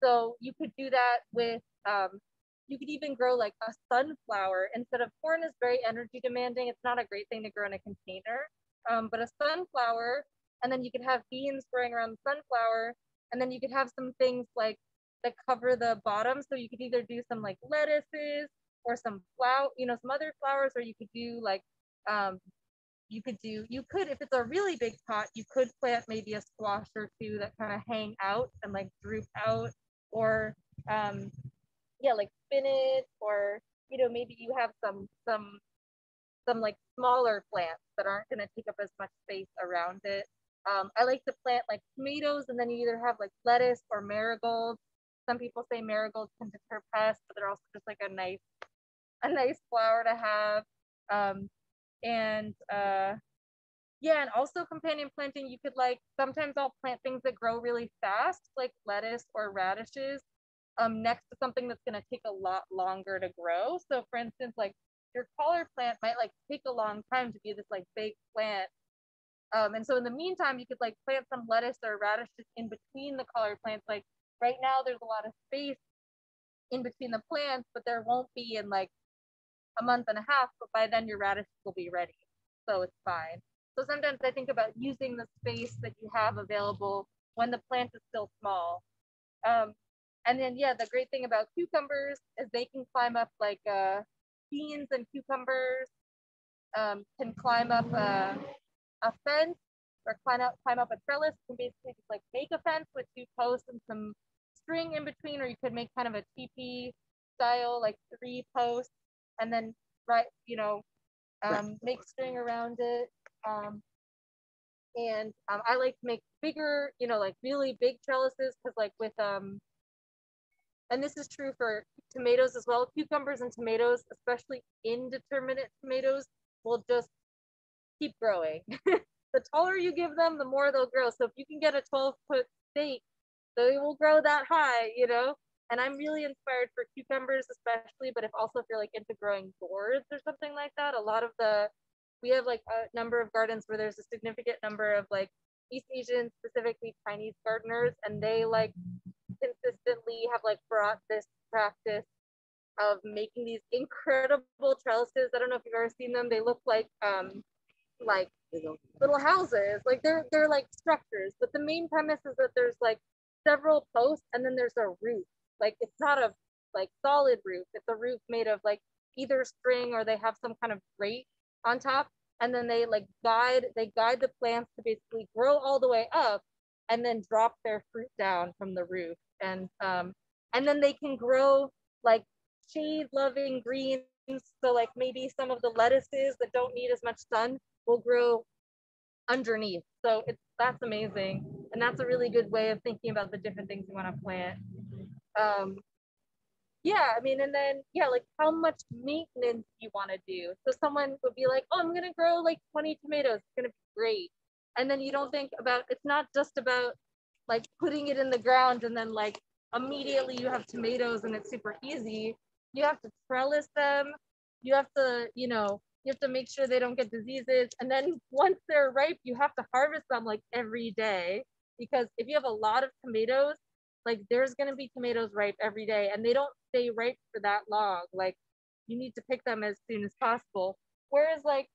So you could do that with, you could even grow like a sunflower instead of corn is very energy demanding. It's not a great thing to grow in a container, but a sunflower, and then you could have beans growing around the sunflower, and then you could have some things like that cover the bottom. So you could either do some like lettuces or some some other flowers, or you could do like, you could, if it's a really big pot, you could plant maybe a squash or two that kind of hang out and like droop out, or like spinach, or maybe you have some like smaller plants that aren't going to take up as much space around it. I like to plant like tomatoes, and then you either have like lettuce or marigolds. Some people say marigolds can deter pests, but they're also just like a nice flower to have. And and also companion planting, you could like, sometimes I'll plant things that grow really fast, like lettuce or radishes, next to something that's going to take a lot longer to grow. So for instance, like your collar plant might like take a long time to be this like big plant. And so in the meantime, you could like plant some lettuce or radishes in between the collar plants. Like right now there's a lot of space in between the plants, but there won't be in like a month and a half, but by then your radishes will be ready. So it's fine. So sometimes I think about using the space that you have available when the plant is still small. And then, the great thing about cucumbers is they can climb up like beans, and cucumbers can climb up a fence, or climb up a trellis. You can basically just like make a fence with 2 posts and some string in between, or you could make kind of a teepee style, like 3 posts, and then make string around it. And I like to make bigger, like really big trellises, because like with and this is true for tomatoes as well. Cucumbers and tomatoes, especially indeterminate tomatoes, will just keep growing. The taller you give them, the more they'll grow. So if you can get a 12-foot stake, they will grow that high, And I'm really inspired for cucumbers, especially, but if you're like into growing gourds or something like that, we have like a number of gardens where there's a significant number of like East Asian, specifically Chinese gardeners, and they like consistently have like brought this practice of making these incredible trellises. I don't know if you've ever seen them. They look like little houses, like they're like structures, but the main premise is that there's like several posts, and then there's a roof. Like it's not a like solid roof, it's a roof made of like either string, or they have some kind of grate on top, and then they guide the plants to basically grow all the way up, and then drop their fruit down from the roof. And then they can grow like shade loving greens. So like maybe some of the lettuces that don't need as much sun will grow underneath. So that's amazing. And that's a really good way of thinking about the different things you want to plant. And then like how much maintenance you want to do. So someone would be like, oh, I'm gonna grow like 20 tomatoes, it's gonna be great. And then you don't think about, it's not just about like putting it in the ground and then like immediately you have tomatoes and it's super easy. You have to trellis them. You have to, make sure they don't get diseases. And then once they're ripe, you have to harvest them like every day, because if you have a lot of tomatoes, like there's going to be tomatoes ripe every day, and they don't stay ripe for that long. Like you need to pick them as soon as possible. Whereas like,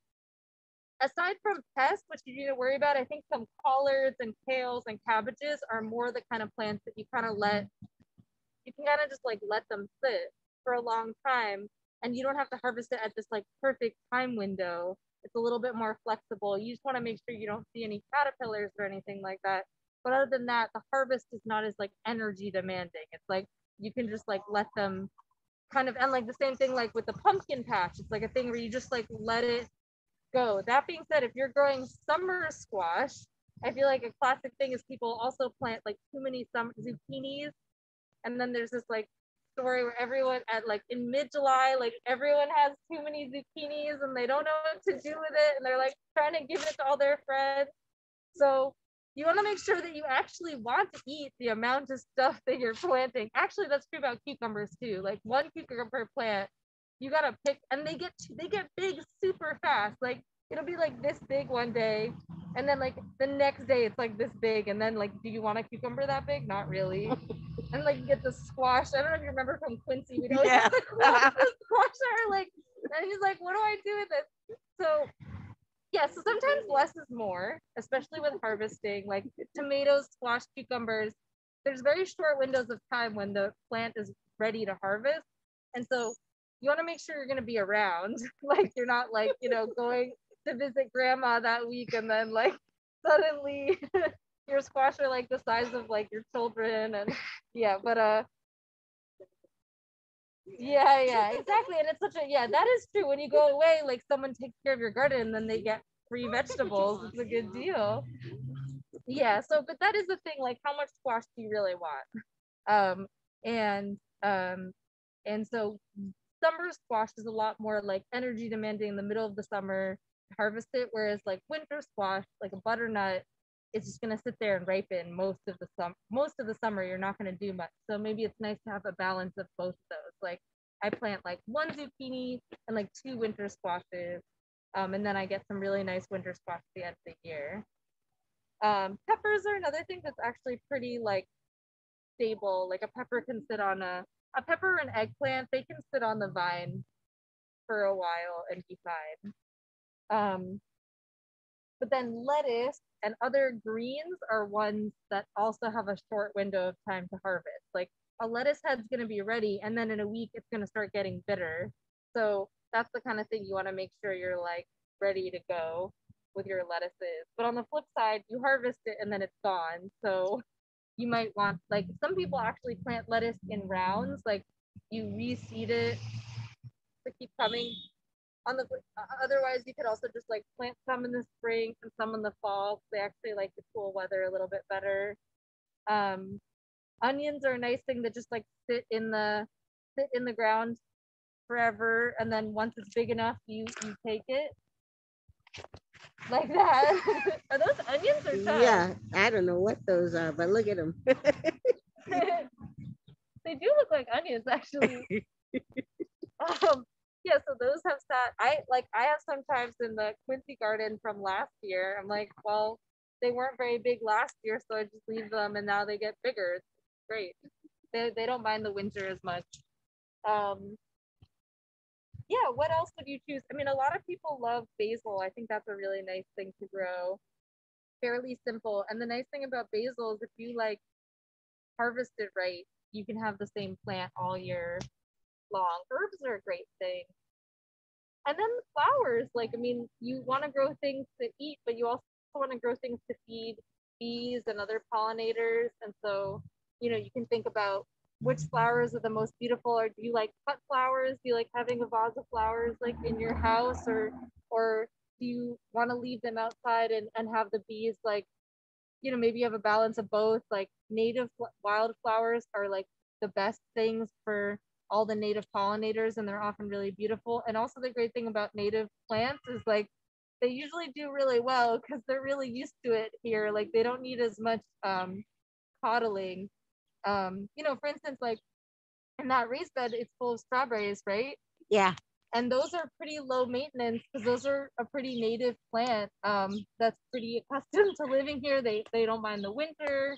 aside from pests, which you need to worry about, I think some collards and kales and cabbages are more the kind of plants that you can kind of just like let them sit for a long time, and you don't have to harvest it at this like perfect time window. It's a little bit more flexible. You just want to make sure you don't see any caterpillars or anything like that. But other than that, the harvest is not as like energy demanding. It's like you can just like let them kind of, and like the same thing like with the pumpkin patch. It's like a thing where you just like let it go. That being said, if you're growing summer squash, I feel like a classic thing is people also plant like too many summer zucchinis. And then there's this like story where everyone at like in mid-July, like everyone has too many zucchinis and they don't know what to do with it, and they're like trying to give it to all their friends. So you want to make sure that you actually want to eat the amount of stuff that you're planting. Actually, that's true about cucumbers too. Like 1 cucumber plant, you gotta pick, and they get big super fast. Like it'll be like this big one day, and then like the next day it's like this big, and then like, do you want a cucumber that big? Not really. And like you get the squash. I don't know if you remember from Quincy. We'd always have the squash are like, and he's like, what do I do with this? So yeah, so sometimes less is more, especially with harvesting, like tomatoes, squash, cucumbers. There's very short windows of time when the plant is ready to harvest. And so you want to make sure you're going to be around. Like you're not like, going to visit grandma that week and then like suddenly your squash are like the size of like your children. And yeah, but yeah, exactly. And it's such a, that is true. When you go away, like someone takes care of your garden and then they get free vegetables. It's a good deal. Yeah, so but that is the thing, like how much squash do you really want? Um and so summer squash is a lot more like energy demanding in the middle of the summer to harvest it, whereas like winter squash, like a butternut, it's just gonna sit there and ripen most of the summer. You're not gonna do much. So maybe it's nice to have a balance of both of those. Like I plant like 1 zucchini and like 2 winter squashes. And then I get some really nice winter squash at the end of the year. Peppers are another thing that's actually pretty like stable. Like a pepper can sit on a pepper and eggplant, they can sit on the vine for a while and be fine. But then lettuce and other greens are ones that also have a short window of time to harvest. Like a lettuce head's going to be ready, and then in a week it's going to start getting bitter. So that's the kind of thing you want to make sure you're like ready to go with your lettuces. But on the flip side, you harvest it and then it's gone. So you might want, like some people actually plant lettuce in rounds, like you reseed it to keep coming. Otherwise you could also just like plant some in the spring and some in the fall. They actually like the cool weather a little bit better. Onions are a nice thing that just like sit in the ground forever, and then once it's big enough you take it like that. Are those onions or chives? Yeah, I don't know what those are, but look at them. They do look like onions actually. Yeah, so those have sat. I have sometimes in the Quincy garden from last year. I'm like, well, they weren't very big last year, so I just leave them, and now they get bigger. It's great. They don't mind the winter as much. Yeah, what else would you choose? I mean, a lot of people love basil. I think that's a really nice thing to grow. Fairly simple. And the nice thing about basil is if you like harvest it right, you can have the same plant all year long. Herbs are a great thing. And then the flowers, like, I mean, you want to grow things to eat, but you also want to grow things to feed bees and other pollinators. And so, you can think about which flowers are the most beautiful, or do you like cut flowers? Do you like having a vase of flowers like in your house, or do you want to leave them outside and have the bees like, maybe you have a balance of both. Like native wildflowers are like the best things for all the native pollinators, and they're often really beautiful. And also the great thing about native plants is like they usually do really well because they're really used to it here. Like they don't need as much coddling. For instance, like in that raised bed, it's full of strawberries, right? Yeah. And those are pretty low maintenance because those are a pretty native plant that's pretty accustomed to living here. They don't mind the winter.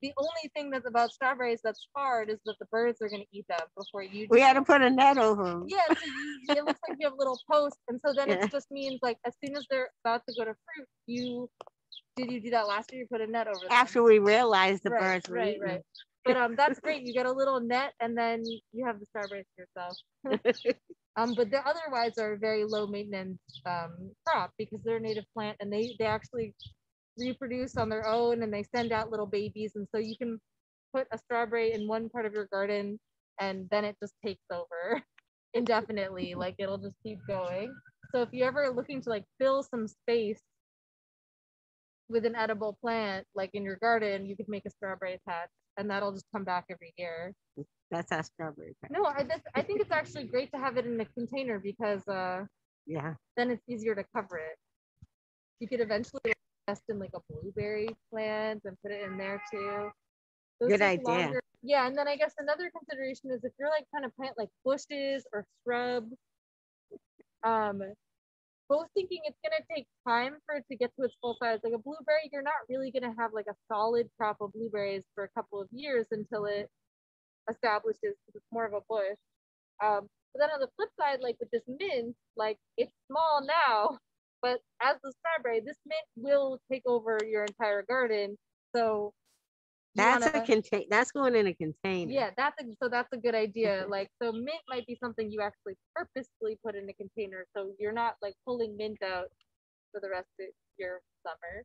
The only thing that's about strawberries that's hard is that the birds are going to eat them before you do. We had to put a net over them. Yeah, so it looks like you have little posts, and so then it just means like as soon as they're about to go to fruit, did you do that last year? You put a net over them? After we realized the right, birds were right, eating. right. But that's great. You get a little net, and then you have the strawberries to yourself. But the otherwise are a very low maintenance crop because they're a native plant, and they actually reproduce on their own, and they send out little babies, and so you can put a strawberry in one part of your garden and then it just takes over indefinitely. Like it'll just keep going. So if you're ever looking to like fill some space with an edible plant like in your garden, you could make a strawberry patch and that'll just come back every year. That's our strawberry patch. No, I think it's actually great to have it in a container because yeah, then it's easier to cover it. You could eventually invest in like a blueberry plant and put it in there too. Those good take idea. Longer Yeah, and then I guess another consideration is if you're like trying to plant like bushes or shrubs, um, both thinking it's gonna take time for it to get to its full size. Like a blueberry, you're not really gonna have like a solid crop of blueberries for a couple of years until it establishes, because it's more of a bush. But then on the flip side, like with this mint, like it's small now, but as the strawberry, this mint will take over your entire garden. So That's that's going in a container. yeah, that's a good idea. Like, so mint might be something you actually purposely put in a container, so you're not like pulling mint out for the rest of your summer.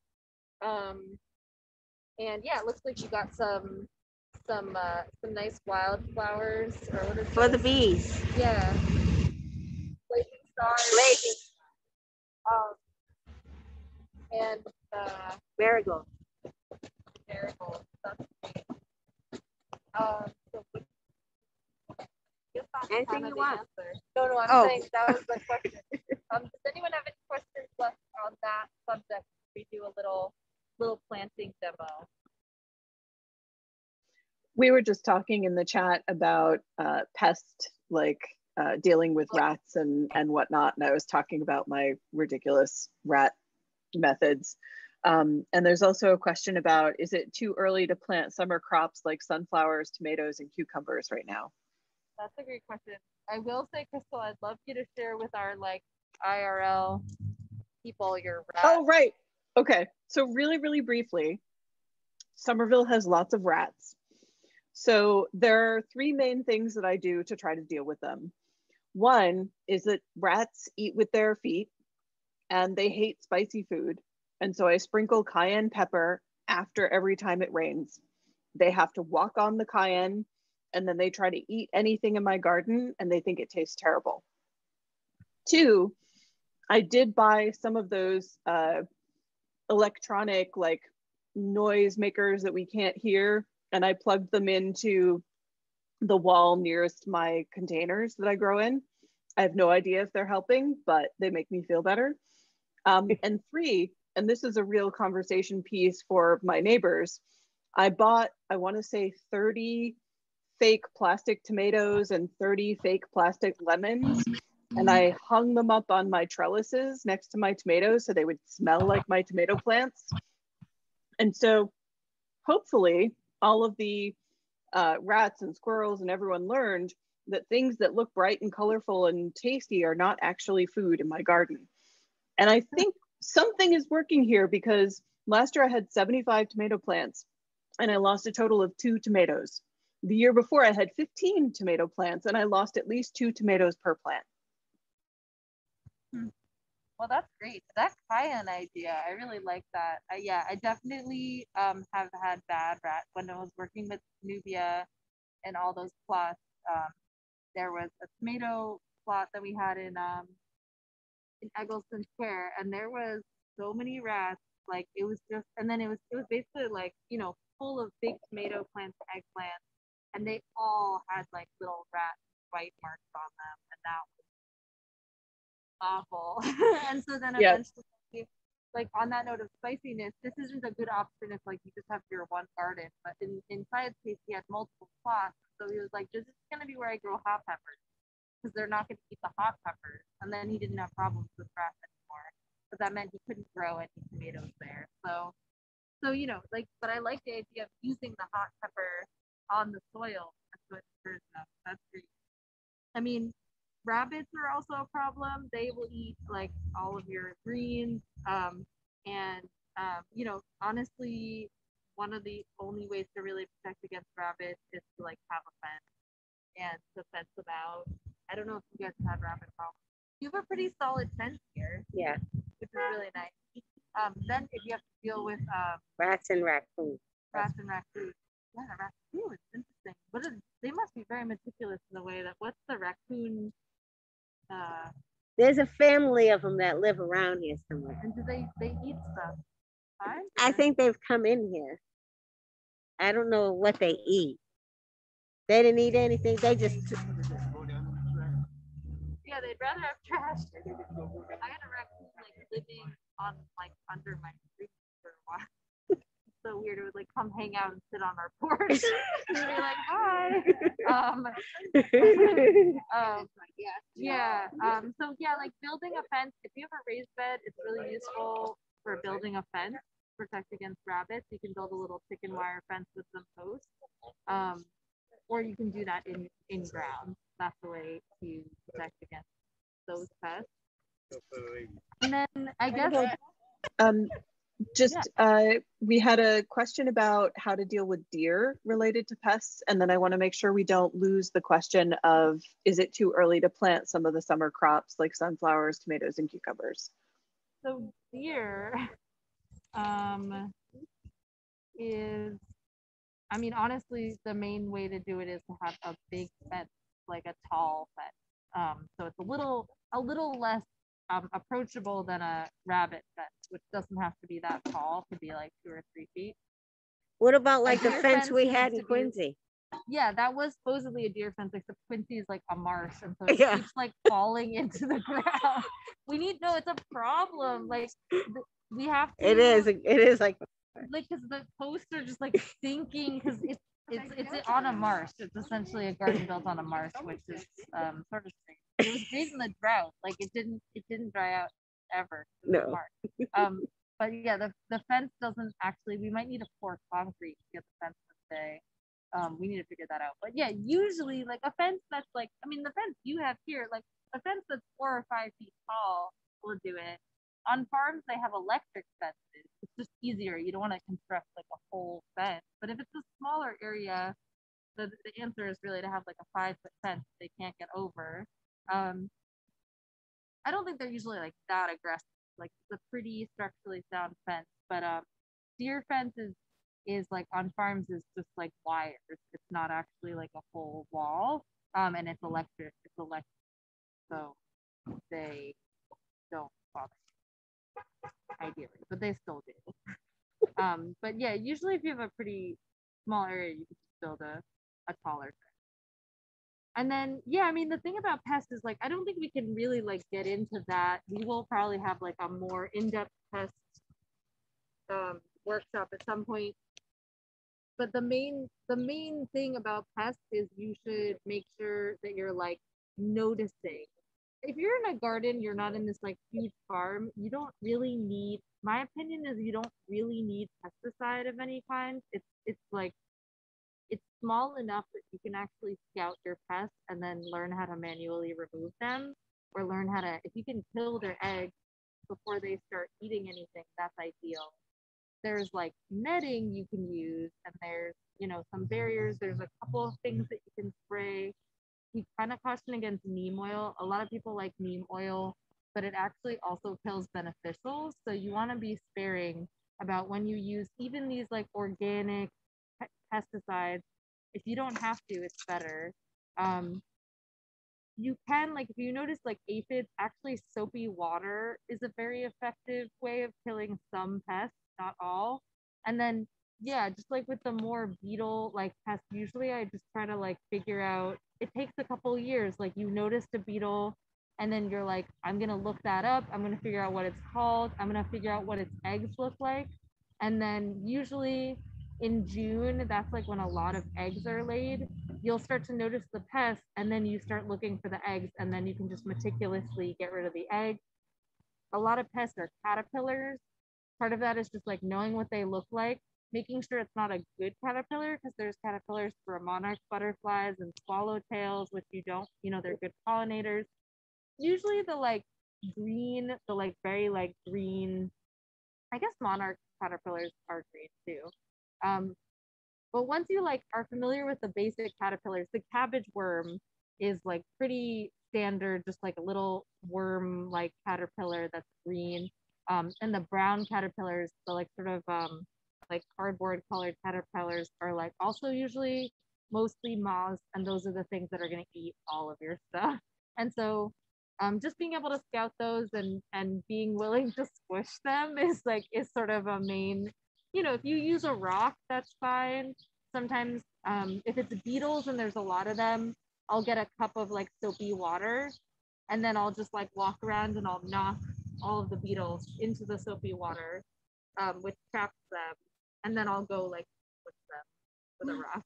And yeah, it looks like you got some nice wildflowers, or what is For the this? bees. Yeah, blazing stars. Blazing. And Marigold. marigolds. That's great. So Anything you want. No, I'm saying that was the question. Does anyone have any questions left on that subject? We do a little planting demo. We were just talking in the chat about pest, like dealing with rats and whatnot, and I was talking about my ridiculous rat methods. And there's also a question about, is it too early to plant summer crops like sunflowers, tomatoes, and cucumbers right now? That's a great question. I will say, Crystal, I'd love you to share with our like IRL people your rat. Oh, right. Okay. So really, really briefly, Somerville has lots of rats. So there are three main things that I do to try to deal with them. One is that rats eat with their feet and they hate spicy food. And so I sprinkle cayenne pepper after every time it rains. They have to walk on the cayenne, and then they try to eat anything in my garden and they think it tastes terrible. Two, I did buy some of those electronic like noise makers that we can't hear, and I plugged them into the wall nearest my containers that I grow in. I have no idea if they're helping, but they make me feel better. And three, and this is a real conversation piece for my neighbors, I bought, I want to say 30 fake plastic tomatoes and 30 fake plastic lemons. And I hung them up on my trellises next to my tomatoes so they would smell like my tomato plants. And so hopefully all of the rats and squirrels and everyone learned that things that look bright and colorful and tasty are not actually food in my garden. And I think something is working here, because last year I had 75 tomato plants and I lost a total of 2 tomatoes. The year before I had 15 tomato plants and I lost at least 2 tomatoes per plant. Well, that's great. That cayenne idea, I really like that. Yeah, I definitely have had bad rat when I was working with Nubia and all those plots. There was a tomato plot that we had in Eggleston Square, and there was so many rats. Like it was just, and then it was basically like, you know, full of big tomato plants, eggplants, and they all had like little rat bite marks on them, and that was awful. And so then eventually, like on that note of spiciness, this isn't a good option if like you just have your one garden, but in Syed's case, he had multiple plots, so he was like, this is gonna be where I grow hot peppers, because they're not gonna eat the hot peppers. And then he didn't have problems with rats anymore, but that meant he couldn't grow any tomatoes there. So you know, like, but I like the idea of using the hot pepper on the soil. That's great. I mean, rabbits are also a problem. They will eat like all of your greens. You know, honestly, one of the only ways to really protect against rabbits is to like have a fence and to fence them out. I don't know if you guys have rabbit problems. You have a pretty solid fence here. Yeah. Which is really nice. Then if you have to deal with Rats and raccoons. Yeah, raccoons. Interesting. They must be very meticulous in the way that, what's the raccoon? There's a family of them that live around here somewhere. And do they eat stuff? I think they've come in here. I don't know what they eat. They didn't eat anything. They just. Yeah, they'd rather have trash. I had a raccoon like living on like under my roof for a while. So weird. It would like come hang hang out and sit on our porch and be like, hi. So yeah, like building a fence, if you have a raised bed, it's really useful for building a fence, protect against rabbits. You can build a little chicken wire fence with some posts. Or you can do that in ground. That's the way to protect against those pests. And then I guess we had a question about how to deal with deer related to pests, and then I want to make sure we don't lose the question of, is it too early to plant some of the summer crops like sunflowers, tomatoes, and cucumbers? So deer is, I mean, honestly, the main way to do it is to have a big fence, like a tall fence. So it's a little less approachable than a rabbit fence, which doesn't have to be that tall. It could be like 2 or 3 feet. What about like the deer fence we needs had to in be- Quincy? Yeah, that was supposedly a deer fence, except Quincy is like a marsh, and so it Yeah. keeps like falling into the ground. It's a problem. Like we have to. It is like Because the posts are just like sinking because it's on a marsh. It's essentially a garden built on a marsh, which is sort of strange. It was great in the drought. Like it didn't dry out ever. no. But yeah, the fence doesn't actually. We might need to pour concrete to get the fence to stay. We need to figure that out. But yeah, usually like a fence that's like, I mean, the fence you have here, like a fence that's 4 or 5 feet tall will do it. On farms, they have electric fences. It's just easier. You don't want to construct like a whole fence. But if it's a smaller area, the answer is really to have like a 5-foot fence they can't get over. I don't think they're usually like that aggressive. Like it's a pretty structurally sound fence. But deer fence is like on farms is just like wires. It's not actually like a whole wall. And it's electric. So they don't bother. Ideally, but they still do. But yeah, usually if you have a pretty small area, you can just build a taller fence. And then yeah, I mean the thing about pests is like I don't think we can really like get into that. We will probably have like a more in-depth pest workshop at some point. But the main thing about pests is you should make sure that you're like noticing. If you're in a garden, you're not in this like huge farm, you don't really need, my opinion is you don't really need pesticide of any kind. It's like, it's small enough that you can actually scout your pests and then learn how to manually remove them, or learn how to, if you can kill their eggs before they start eating anything, that's ideal. There's like netting you can use, and there's, some barriers. There's a couple of things that you can spray. We kind of caution against neem oil. A lot of people like neem oil, but it actually also kills beneficials. So you want to be sparing about when you use even these like organic pesticides. If you don't have to, it's better. You can, like, if you notice like aphids, actually soapy water is a very effective way of killing some pests, not all. And then yeah, just like with the more beetle like pests, usually I just try to like figure out, it takes a couple years, like you noticed a beetle and then you're like, I'm gonna look that up, I'm gonna figure out what it's called, I'm gonna figure out what its eggs look like. And then usually in June, that's like when a lot of eggs are laid, you'll start to notice the pests, and then you start looking for the eggs, and then you can just meticulously get rid of the eggs. A lot of pests are caterpillars. Part of that is just like knowing what they look like, making sure it's not a good caterpillar, because there's caterpillars for monarch butterflies and swallowtails, which you don't, they're good pollinators. Usually the like green, the like very like green, I guess monarch caterpillars are green too. But once you like are familiar with the basic caterpillars, the cabbage worm is like pretty standard, just like a little worm like caterpillar that's green. And the brown caterpillars, the like sort of like cardboard colored caterpillars, are like also usually mostly moths, and those are the things that are going to eat all of your stuff. And so just being able to scout those and being willing to squish them is sort of a main, if you use a rock, that's fine. Sometimes if it's beetles and there's a lot of them, I'll get a cup of like soapy water, and then I'll just like walk around and I'll knock all of the beetles into the soapy water, which traps them. And then I'll go like with a raft.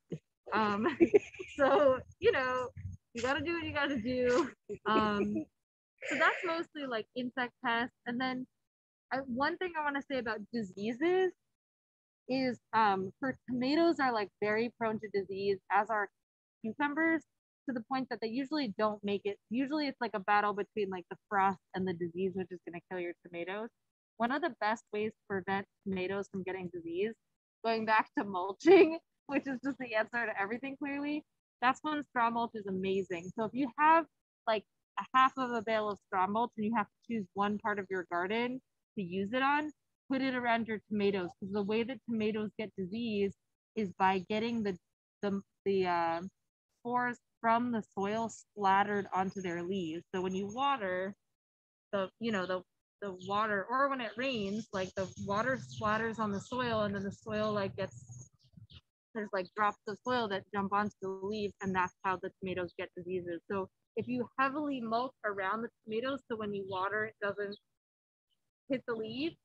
So, you know, you gotta do what you gotta do. So that's mostly like insect pests. And then one thing I want to say about diseases is for tomatoes are like very prone to disease, as are cucumbers, to the point that they usually don't make it. Usually it's like a battle between like the frost and the disease, which is going to kill your tomatoes. One of the best ways to prevent tomatoes from getting disease, going back to mulching, which is just the answer to everything clearly, that's when straw mulch is amazing. So if you have like a half of a bale of straw mulch and you have to choose one part of your garden to use it on, put it around your tomatoes, because the way that tomatoes get disease is by getting the spores from the soil splattered onto their leaves. So when you water, the water, or when it rains, like the water splatters on the soil, and then the soil like there's like drops of soil that jump onto the leaves, and that's how the tomatoes get diseases. So if you heavily mulch around the tomatoes, so when you water it doesn't hit the leaves,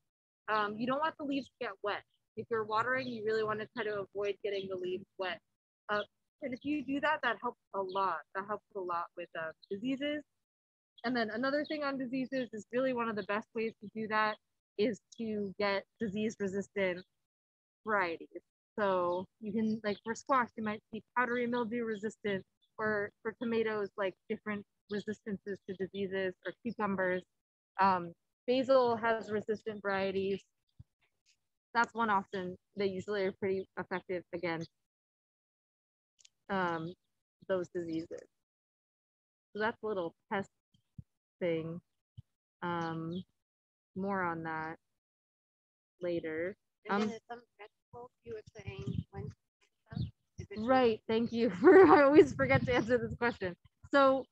you don't want the leaves to get wet. If you're watering, you really want to try to avoid getting the leaves wet. And if you do that, that helps a lot. That helps a lot with diseases. And then another thing on diseases is really one of the best ways to do that is to get disease-resistant varieties. So you can, like for squash, you might see powdery mildew resistant, or for tomatoes, like different resistances to diseases, or cucumbers. Basil has resistant varieties. That's one option. They usually are pretty effective against those diseases. So that's a little pest thing. More on that later. And then there's some vegetables you were saying when. Right. Thank you for. I always forget to answer this question. So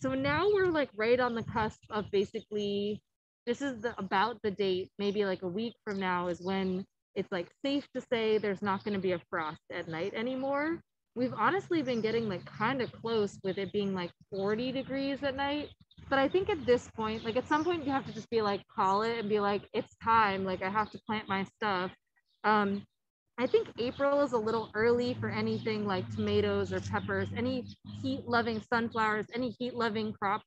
now we're like right on the cusp of basically. This is about the date. Maybe like a week from now is when it's like safe to say there's not going to be a frost at night anymore. We've honestly been getting like kind of close with it being like 40 degrees at night. But I think at this point, like at some point you have to just be like, call it and be like, it's time. Like I have to plant my stuff. I think April is a little early for anything like tomatoes or peppers, any heat-loving sunflowers, any heat-loving crop.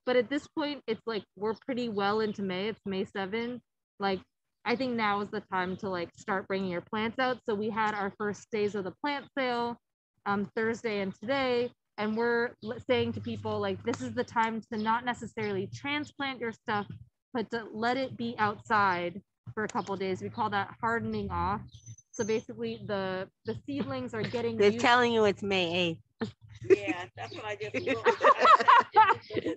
But at this point, it's like we're pretty well into May. It's May 7th. Like I think now is the time to like start bringing your plants out. So we had our first days of the plant sale Thursday and today, and we're saying to people like this is the time to not necessarily transplant your stuff, but to let it be outside for a couple of days. We call that hardening off. So basically the seedlings are getting They're used. telling you it's May 8th. Yeah, that's what I just looked.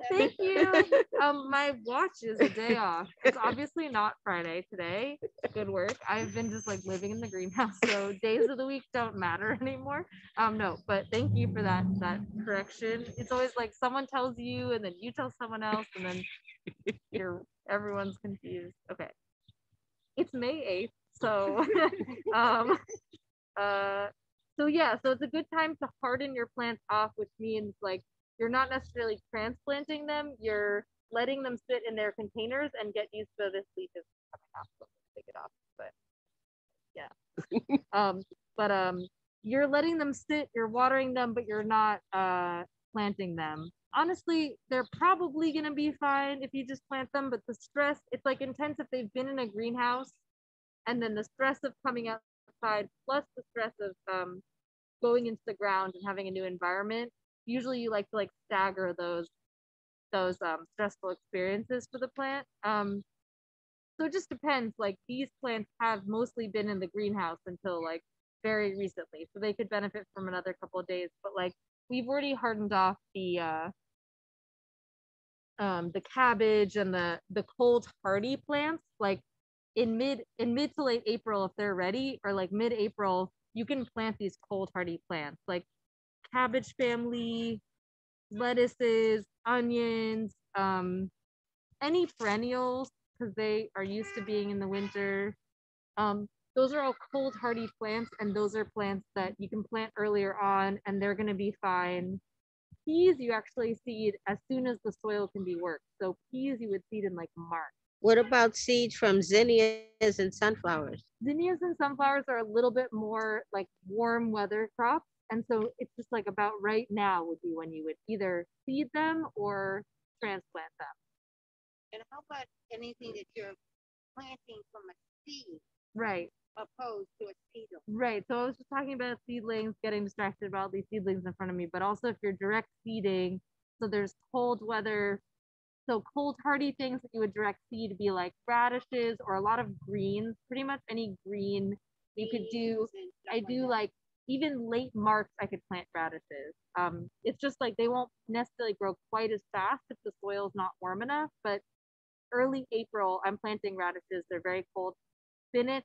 Thank you. My watch is a day off. It's obviously not Friday today. Good work. I've been just like living in the greenhouse, so days of the week don't matter anymore. No, but thank you for that correction. It's always like someone tells you and then you tell someone else and then everyone's confused. Okay. It's May 8th. So so yeah, so it's a good time to harden your plants off, which means like you're not necessarily transplanting them, you're letting them sit in their containers and get used to this leaf is coming off. So take it off, but yeah. You're letting them sit, you're watering them, but you're not planting them. Honestly, they're probably gonna be fine if you just plant them, but the stress, it's like intense if they've been in a greenhouse, and then the stress of coming outside plus the stress of going into the ground and having a new environment. Usually you like to like stagger those stressful experiences for the plant. So it just depends. Like these plants have mostly been in the greenhouse until like very recently, so they could benefit from another couple of days. But like we've already hardened off the cabbage and the cold hardy plants. Like in mid to late April, if they're ready, or like mid-April, you can plant these cold hardy plants like cabbage family, lettuces, onions, any perennials, because they are used to being in the winter. Those are all cold hardy plants, and those are plants that you can plant earlier on and they're going to be fine. Peas you actually seed as soon as the soil can be worked. So peas you would seed in like March. What about seeds from zinnias and sunflowers? Zinnias and sunflowers are a little bit more like warm weather crops. And so it's just like about right now would be when you would either seed them or transplant them. And how about anything that you're planting from a seed Right. opposed to a seedling? Right. So I was just talking about seedlings, getting distracted about all these seedlings in front of me, but also if you're direct seeding, so there's cold weather, so cold hardy things that you would direct seed to be like radishes or a lot of greens, pretty much any green you could do. I do like even late March I could plant radishes. It's just like they won't necessarily grow quite as fast if the soil's not warm enough, but early April I'm planting radishes. They're very cold. Spinach,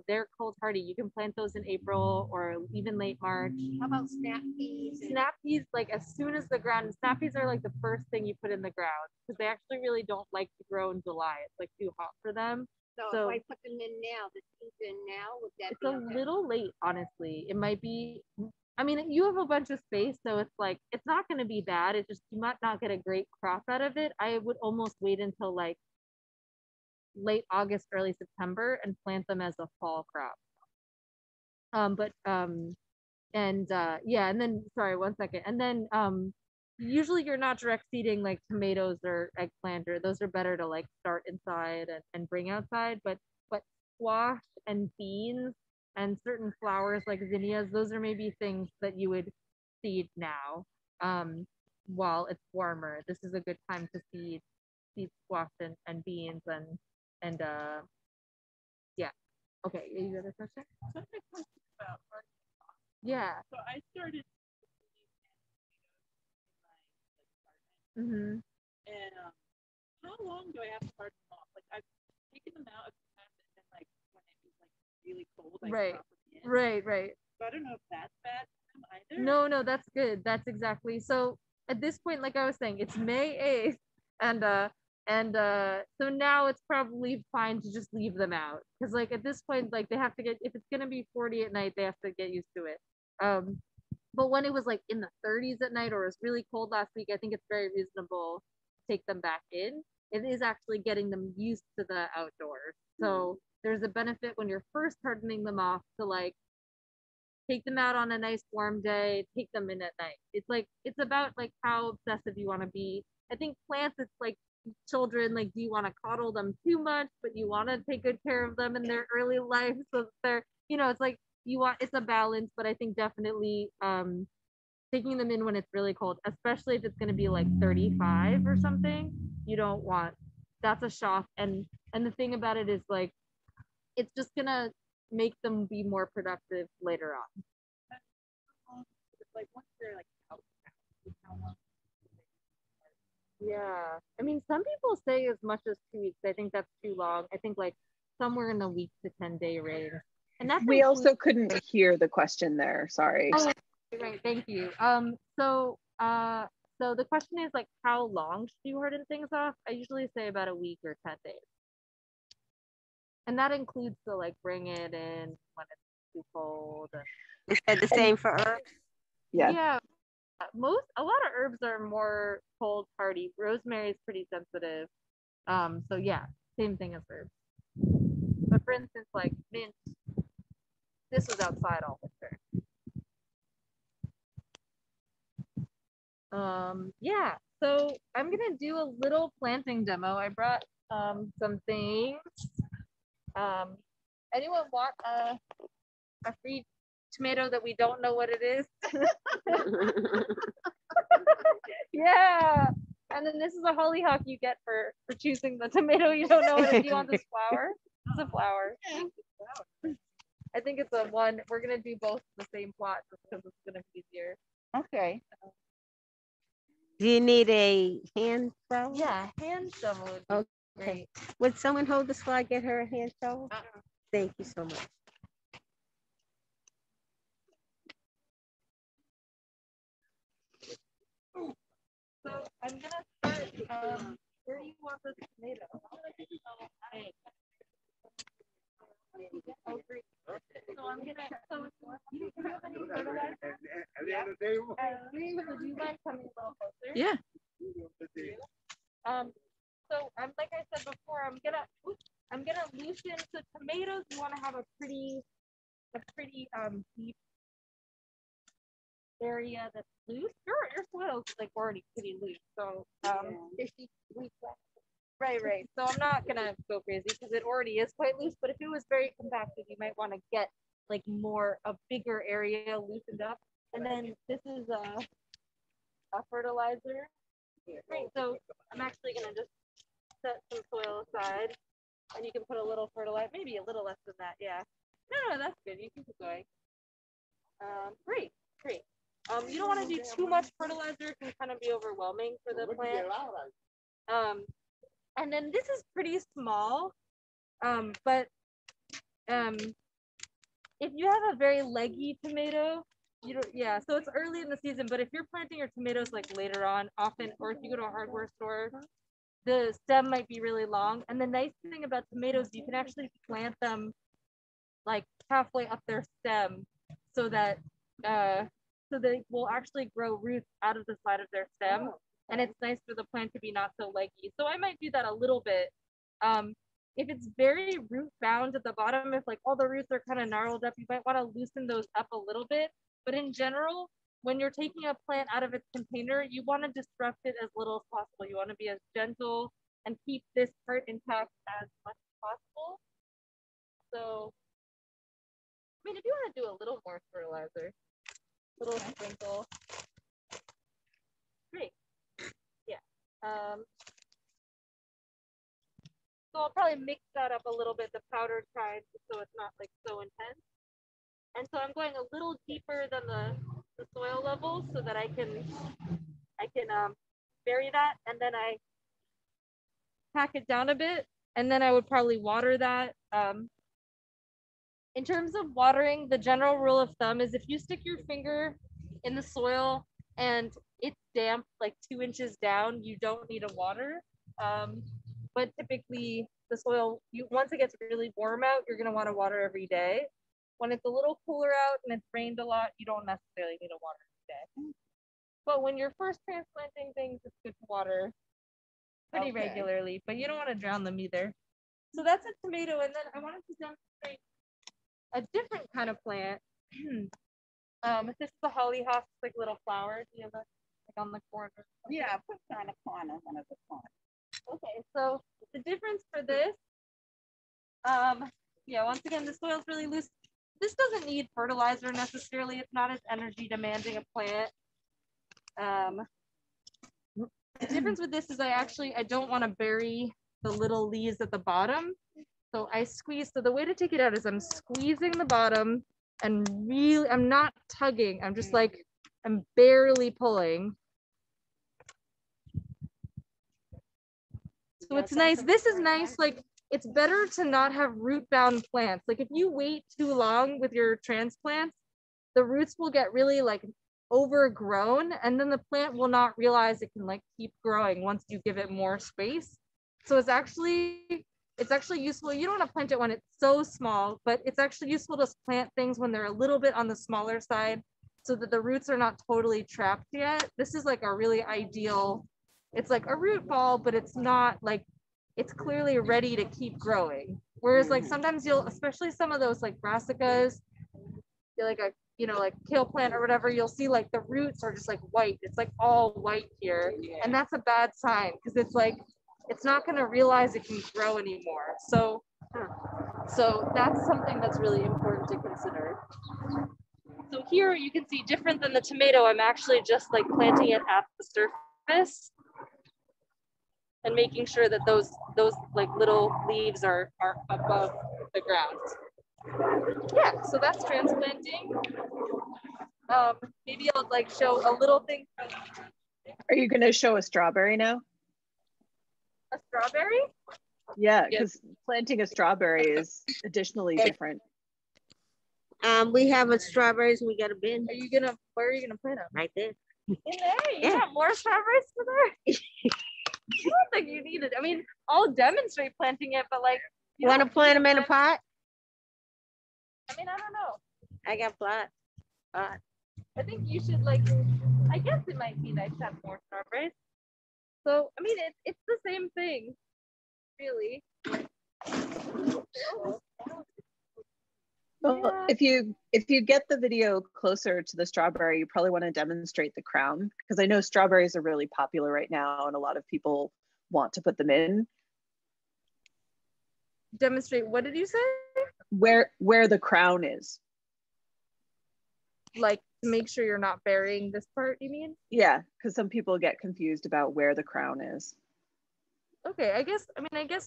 they're cold hardy. You can plant those in April or even late March. How about snap peas? Snap peas, like as soon as the ground, snap peas are like the first thing you put in the ground because they actually really don't like to grow in July. It's like too hot for them. So if I put them in now, the seeds in now, would that It's be a okay? little late, honestly. It might be, I mean, you have a bunch of space, so it's like, it's not going to be bad. It's just, you might not get a great crop out of it. I would almost wait until like late August, early September and plant them as a fall crop. And then sorry, one second. And then usually you're not direct seeding like tomatoes or eggplant, or those are better to like start inside and bring outside. But squash and beans and certain flowers like zinnias, those are maybe things that you would seed now while it's warmer. This is a good time to seed squash and beans and yeah. Okay, you got a question? So I have a question about gardening. Yeah. So I started Mm-hmm. and how long do I have to garden them off? Like I've taken them out of the plant and then like when it was like really cold, I Right. drop them in. Right. So I don't know if that's bad for them either. No, that's good. That's exactly. So at this point, like I was saying, it's May 8th, and so now it's probably fine to just leave them out because like at this point, like they have to get, if it's gonna be 40 at night, they have to get used to it. But when it was like in the 30s at night or it was really cold last week, I think it's very reasonable to take them back in. It is actually getting them used to the outdoors. So there's a benefit when you're first hardening them off to like take them out on a nice warm day, take them in at night. It's about like how obsessive you want to be. I think plants, it's like children, like do you want to coddle them too much, but you want to take good care of them in their early life so that they're, it's like it's a balance, but I think definitely taking them in when it's really cold, especially if it's going to be like 35 or something, you don't want, that's a shock. And the thing about it is like, it's just going to make them be more productive later on. Like once they're like out, how long? Yeah, I mean, some people say as much as 2 weeks. I think that's too long. I think like somewhere in the week to 10-day range. And that's we also couldn't hear the question there. Sorry. Oh, right. Thank you. So the question is like, how long should you harden things off? I usually say about a week or 10 days. And that includes the like bring it in when it's too cold. Is that the same for herbs? Yeah. A lot of herbs are more cold hardy. Rosemary is pretty sensitive. So yeah, same thing as herbs. But for instance, like mint, this was outside all winter. Yeah, so I'm gonna do a little planting demo. I brought some things. Anyone want a free tomato that we don't know what it is? Yeah. And then this is a hollyhock you get for choosing the tomato you don't know what it is. Do you want this flower? It's a flower. I think it's a one. We're gonna do both the same plot just because it's gonna be easier. Okay. Do you need a hand shovel? Yeah, hand shovel would be great. Would someone hold this while I get her a hand shovel? Thank you so much. So I'm gonna start. Where do you want this tomato? Oh, great. So I'm gonna. So you have any fertilizer? At the end of the day, So do you mind coming a little closer? Yeah. So like I said before, I'm gonna loosen. So tomatoes, you want to have a pretty deep area that's loose. Your soil's like already pretty loose. So right. So I'm not gonna go crazy because it already is quite loose. But if it was very compacted, you might want to get like a bigger area loosened up. And then this is a fertilizer. Great. So I'm actually gonna just set some soil aside, and you can put a little fertilizer, maybe a little less than that. Yeah. No, that's good. You can keep going. Great. You don't want to do too much fertilizer; it can kind of be overwhelming for the plant. And then this is pretty small, but if you have a very leggy tomato, so it's early in the season, but if you're planting your tomatoes like later on, often, or if you go to a hardware store, the stem might be really long. And the nice thing about tomatoes, you can actually plant them like halfway up their stem so that they will actually grow roots out of the side of their stem. And it's nice for the plant to be not so leggy. So I might do that a little bit. If it's very root bound at the bottom, if like all the roots are kind of gnarled up, you might want to loosen those up a little bit. But in general, when you're taking a plant out of its container, you want to disrupt it as little as possible. You want to be as gentle and keep this part intact as much as possible. So, I mean, if you want to do a little more fertilizer, a little sprinkle. Great. Yeah. So I'll probably mix that up a little bit, the powdered kind, so it's not like so intense. And so I'm going a little deeper than the soil level so that I can bury that, and then I pack it down a bit, and then I would probably water that. In terms of watering, the general rule of thumb is if you stick your finger in the soil and it's damp, like 2 inches down, you don't need to water. But typically the soil, once it gets really warm out, you're going to want to water every day. When it's a little cooler out and it's rained a lot, you don't necessarily need to water every day. But when you're first transplanting things, it's good to water pretty regularly, but you don't want to drown them either. So that's a tomato. And then I wanted to demonstrate a different kind of plant. This is the hollyhock, like little flowers. You have like on the corner. Yeah, I put it on the corner, one of the corners. Okay, so the difference for this, once again, the soil's really loose. This doesn't need fertilizer necessarily. It's not as energy demanding a plant. The difference with this is I don't want to bury the little leaves at the bottom. So I squeeze. So the way to take it out is I'm squeezing the bottom and really, I'm not tugging. I'm just like, I'm barely pulling. So it's nice. This is nice. Like, it's better to not have root bound plants. Like if you wait too long with your transplants, the roots will get really like overgrown, and then the plant will not realize it can like keep growing once you give it more space. So it's actually useful. You don't want to plant it when it's so small, but it's actually useful to plant things when they're a little bit on the smaller side so that the roots are not totally trapped yet. This is like a really ideal, it's like a root ball, but it's not like, it's clearly ready to keep growing. Whereas like sometimes you'll, especially some of those like brassicas, like a, like kale plant or whatever, you'll see like the roots are just like white. It's like all white here. And that's a bad sign because it's like, it's not going to realize it can grow anymore. So that's something that's really important to consider. So here you can see, different than the tomato, I'm actually just like planting it at the surface and making sure that those like little leaves are above the ground. Yeah, so that's transplanting. Maybe I'll like show a little thing. Are you going to show a strawberry now? A strawberry? Yeah, because planting a strawberry is additionally different. We have a strawberries. We got a bin. Where are you gonna plant them? Right there. In there? You have more strawberries for there? I don't think you need it. I mean, I'll demonstrate planting it, but like, you want to plant them in a pot? I mean, I don't know. I got pot. I think you should like, I guess it might be nice to have more strawberries. So, I mean, it's the same thing. really. Well, Yeah. if you get the video closer to the strawberry, you probably want to demonstrate the crown, because I know strawberries are really popular right now and a lot of people want to put them in. Demonstrate, what did you say? Where the crown is. Like, to make sure you're not burying this part, you mean? Yeah, because some people get confused about where the crown is. Okay, I guess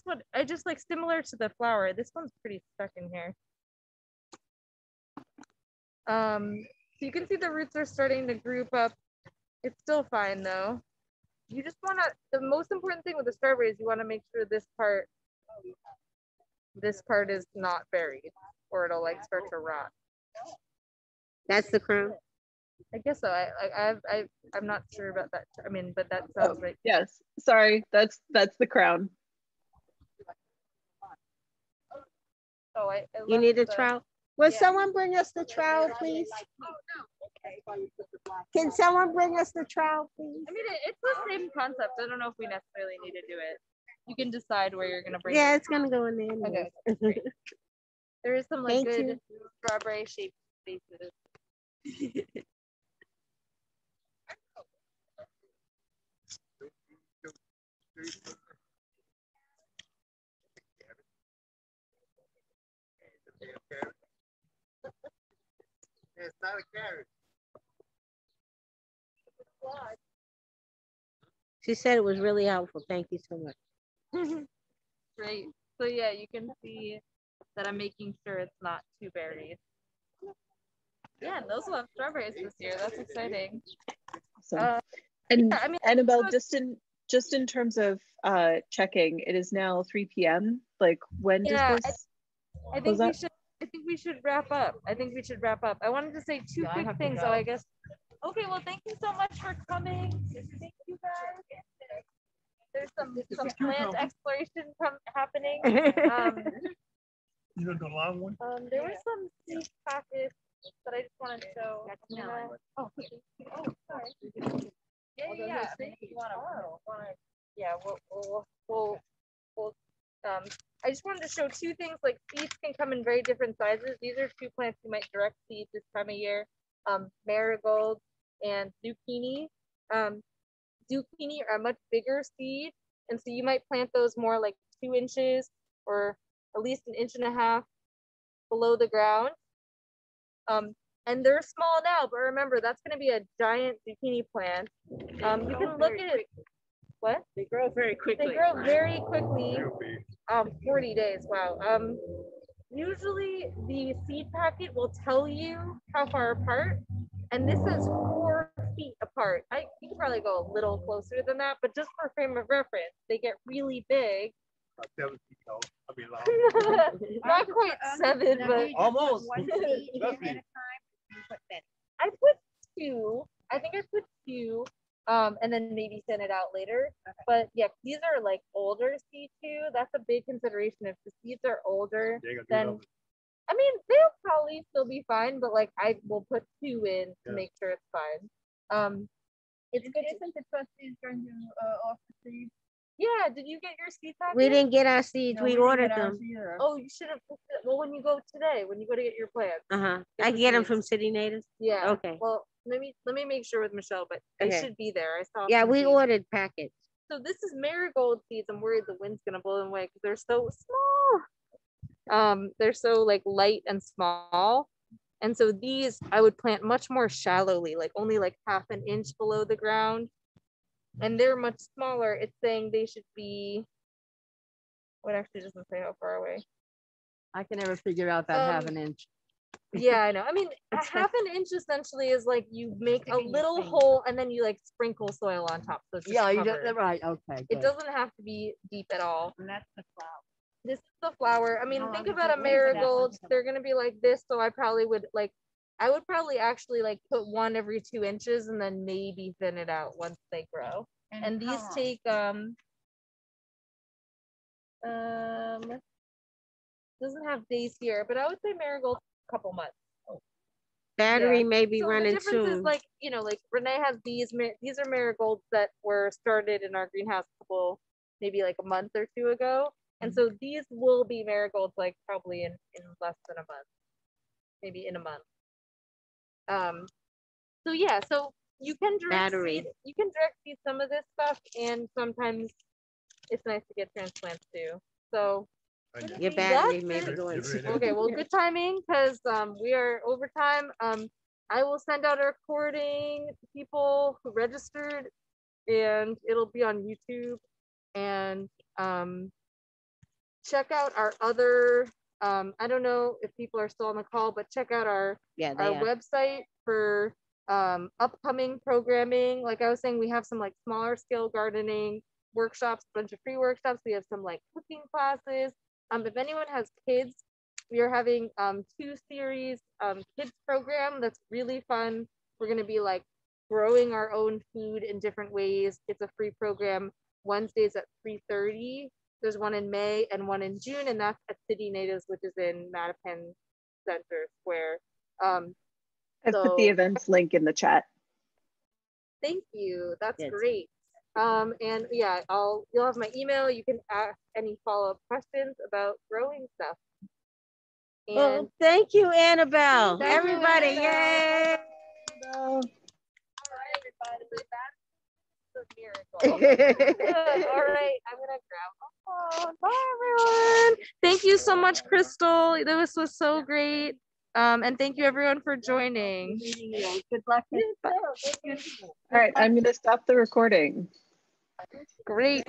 what I just like similar to the flower. This one's pretty stuck in here. So you can see the roots are starting to group up. It's still fine though. You just want to, the most important thing with the strawberries, you want to make sure this part is not buried, or it'll like start to rot. That's the crown. I guess so. I'm not sure about that. I mean, but that sounds right. Yes, sorry, that's the crown. Oh, You need a trowel? Will yeah. someone bring us the trowel, please? Can someone bring us the trowel, please? I mean, it's the same concept. I don't know if we necessarily need to do it. You can decide where you're gonna bring Yeah, it. it's gonna go in there. Anyway. Okay. Great. There is some like Thank good you. strawberry shaped spaces. It's not a carrot. She said it was really helpful. Thank you so much. Great. So yeah, you can see that I'm making sure it's not too buried. Yeah, and those will have strawberries this year. That's exciting. Awesome. And yeah, I mean, Annabelle, just in terms of checking, it is now 3 p.m. Like, when does this? I think we should wrap up. I wanted to say two quick things, so I guess. Okay, well, thank you so much for coming. Thank you guys. There's some plant exploration happening. You know the long one? There were some seed packets that I just wanted to show. Oh, sorry. Yeah. I mean, if you wanna, yeah, we'll I just wanted to show two things. Like, seeds can come in very different sizes. These are two plants you might direct seed this time of year. Marigold and zucchini. Zucchini are a much bigger seed, and so you might plant those more like 2 inches or at least 1.5 inches below the ground. And they're small now, but remember, that's going to be a giant zucchini plant. You can look at it. What? They grow very quickly. They grow very quickly. 40 days. Wow. Usually the seed packet will tell you how far apart, and this is 4 feet apart. You can probably go a little closer than that, but just for frame of reference, they get really big. About 7 feet tall. I mean, long. Not quite 7, but Almost. I put 2. I think I put 2, and then maybe send it out later. But yeah, these are like older seeds too. That's a big consideration. If the seeds are older, then I mean, they'll probably still be fine, but like I will put 2 in to make sure it's fine. It's good. Isn't the trustees going to offer seeds? Yeah, did you get your seed packet? We didn't get our seeds. No, we didn't ordered get them. ours either. Oh, you should have. Well, when you go today, when you go to get your plants. I can get them from City Natives. Yeah. Okay. Well, let me make sure with Michelle, but they Okay. should be there. I saw. Yeah, some we seeds. ordered packets. So this is marigold seeds. I'm worried the wind's gonna blow them away because they're so small. They're so like light and small. And so these I would plant much more shallowly, like only like 1/2 inch below the ground. And they're much smaller. It's saying they should be, what actually doesn't say how far away. I can never figure out that 1/2 inch. Yeah, I know. I mean, a 1/2 inch essentially is like you make a little hole and then you like sprinkle soil on top. So it's just Yeah, you covered. just, right. Okay. It doesn't have to be deep at all. And that's the flower. This is the flower. I mean, No, think I'm about a just waiting for that one marigold. to come They're gonna be like this. So I would probably actually like put 1 every 2 inches and then maybe thin it out once they grow. And these take doesn't have days here, but I would say marigold a couple months. Battery Yeah. may be So the running difference is soon. like, you know, like Renee has these are marigolds that were started in our greenhouse maybe like a month or 2 ago. And so these will be marigolds like probably in less than a month, maybe in a month. So yeah, so you can direct seed, some of this stuff, and sometimes it's nice to get transplants too. So Your battery may be going. okay, well, good timing because we are over time. I will send out a recording to people who registered, and it'll be on YouTube. And check out our other. I don't know if people are still on the call, but check out our website for upcoming programming. Like I was saying, we have some like smaller scale gardening workshops, a bunch of free workshops. We have some like cooking classes. If anyone has kids, we are having 2 series kids program that's really fun. We're going to be like growing our own food in different ways. It's a free program. Wednesdays at 3:30. There's one in May and one in June, and that's at City Natives, which is in Mattapan Center Square. I've put the events link in the chat. Thank you. That's great. And yeah, you'll have my email. You can ask any follow-up questions about growing stuff. And well, thank you, Annabelle. Thank Everybody, you, yay! All right, everybody. That's a miracle. All right, I'm gonna grab my phone. Bye, everyone. Thank you so much, Crystal. This was so great. And thank you everyone for joining. Good luck. All right, I'm gonna stop the recording. Great.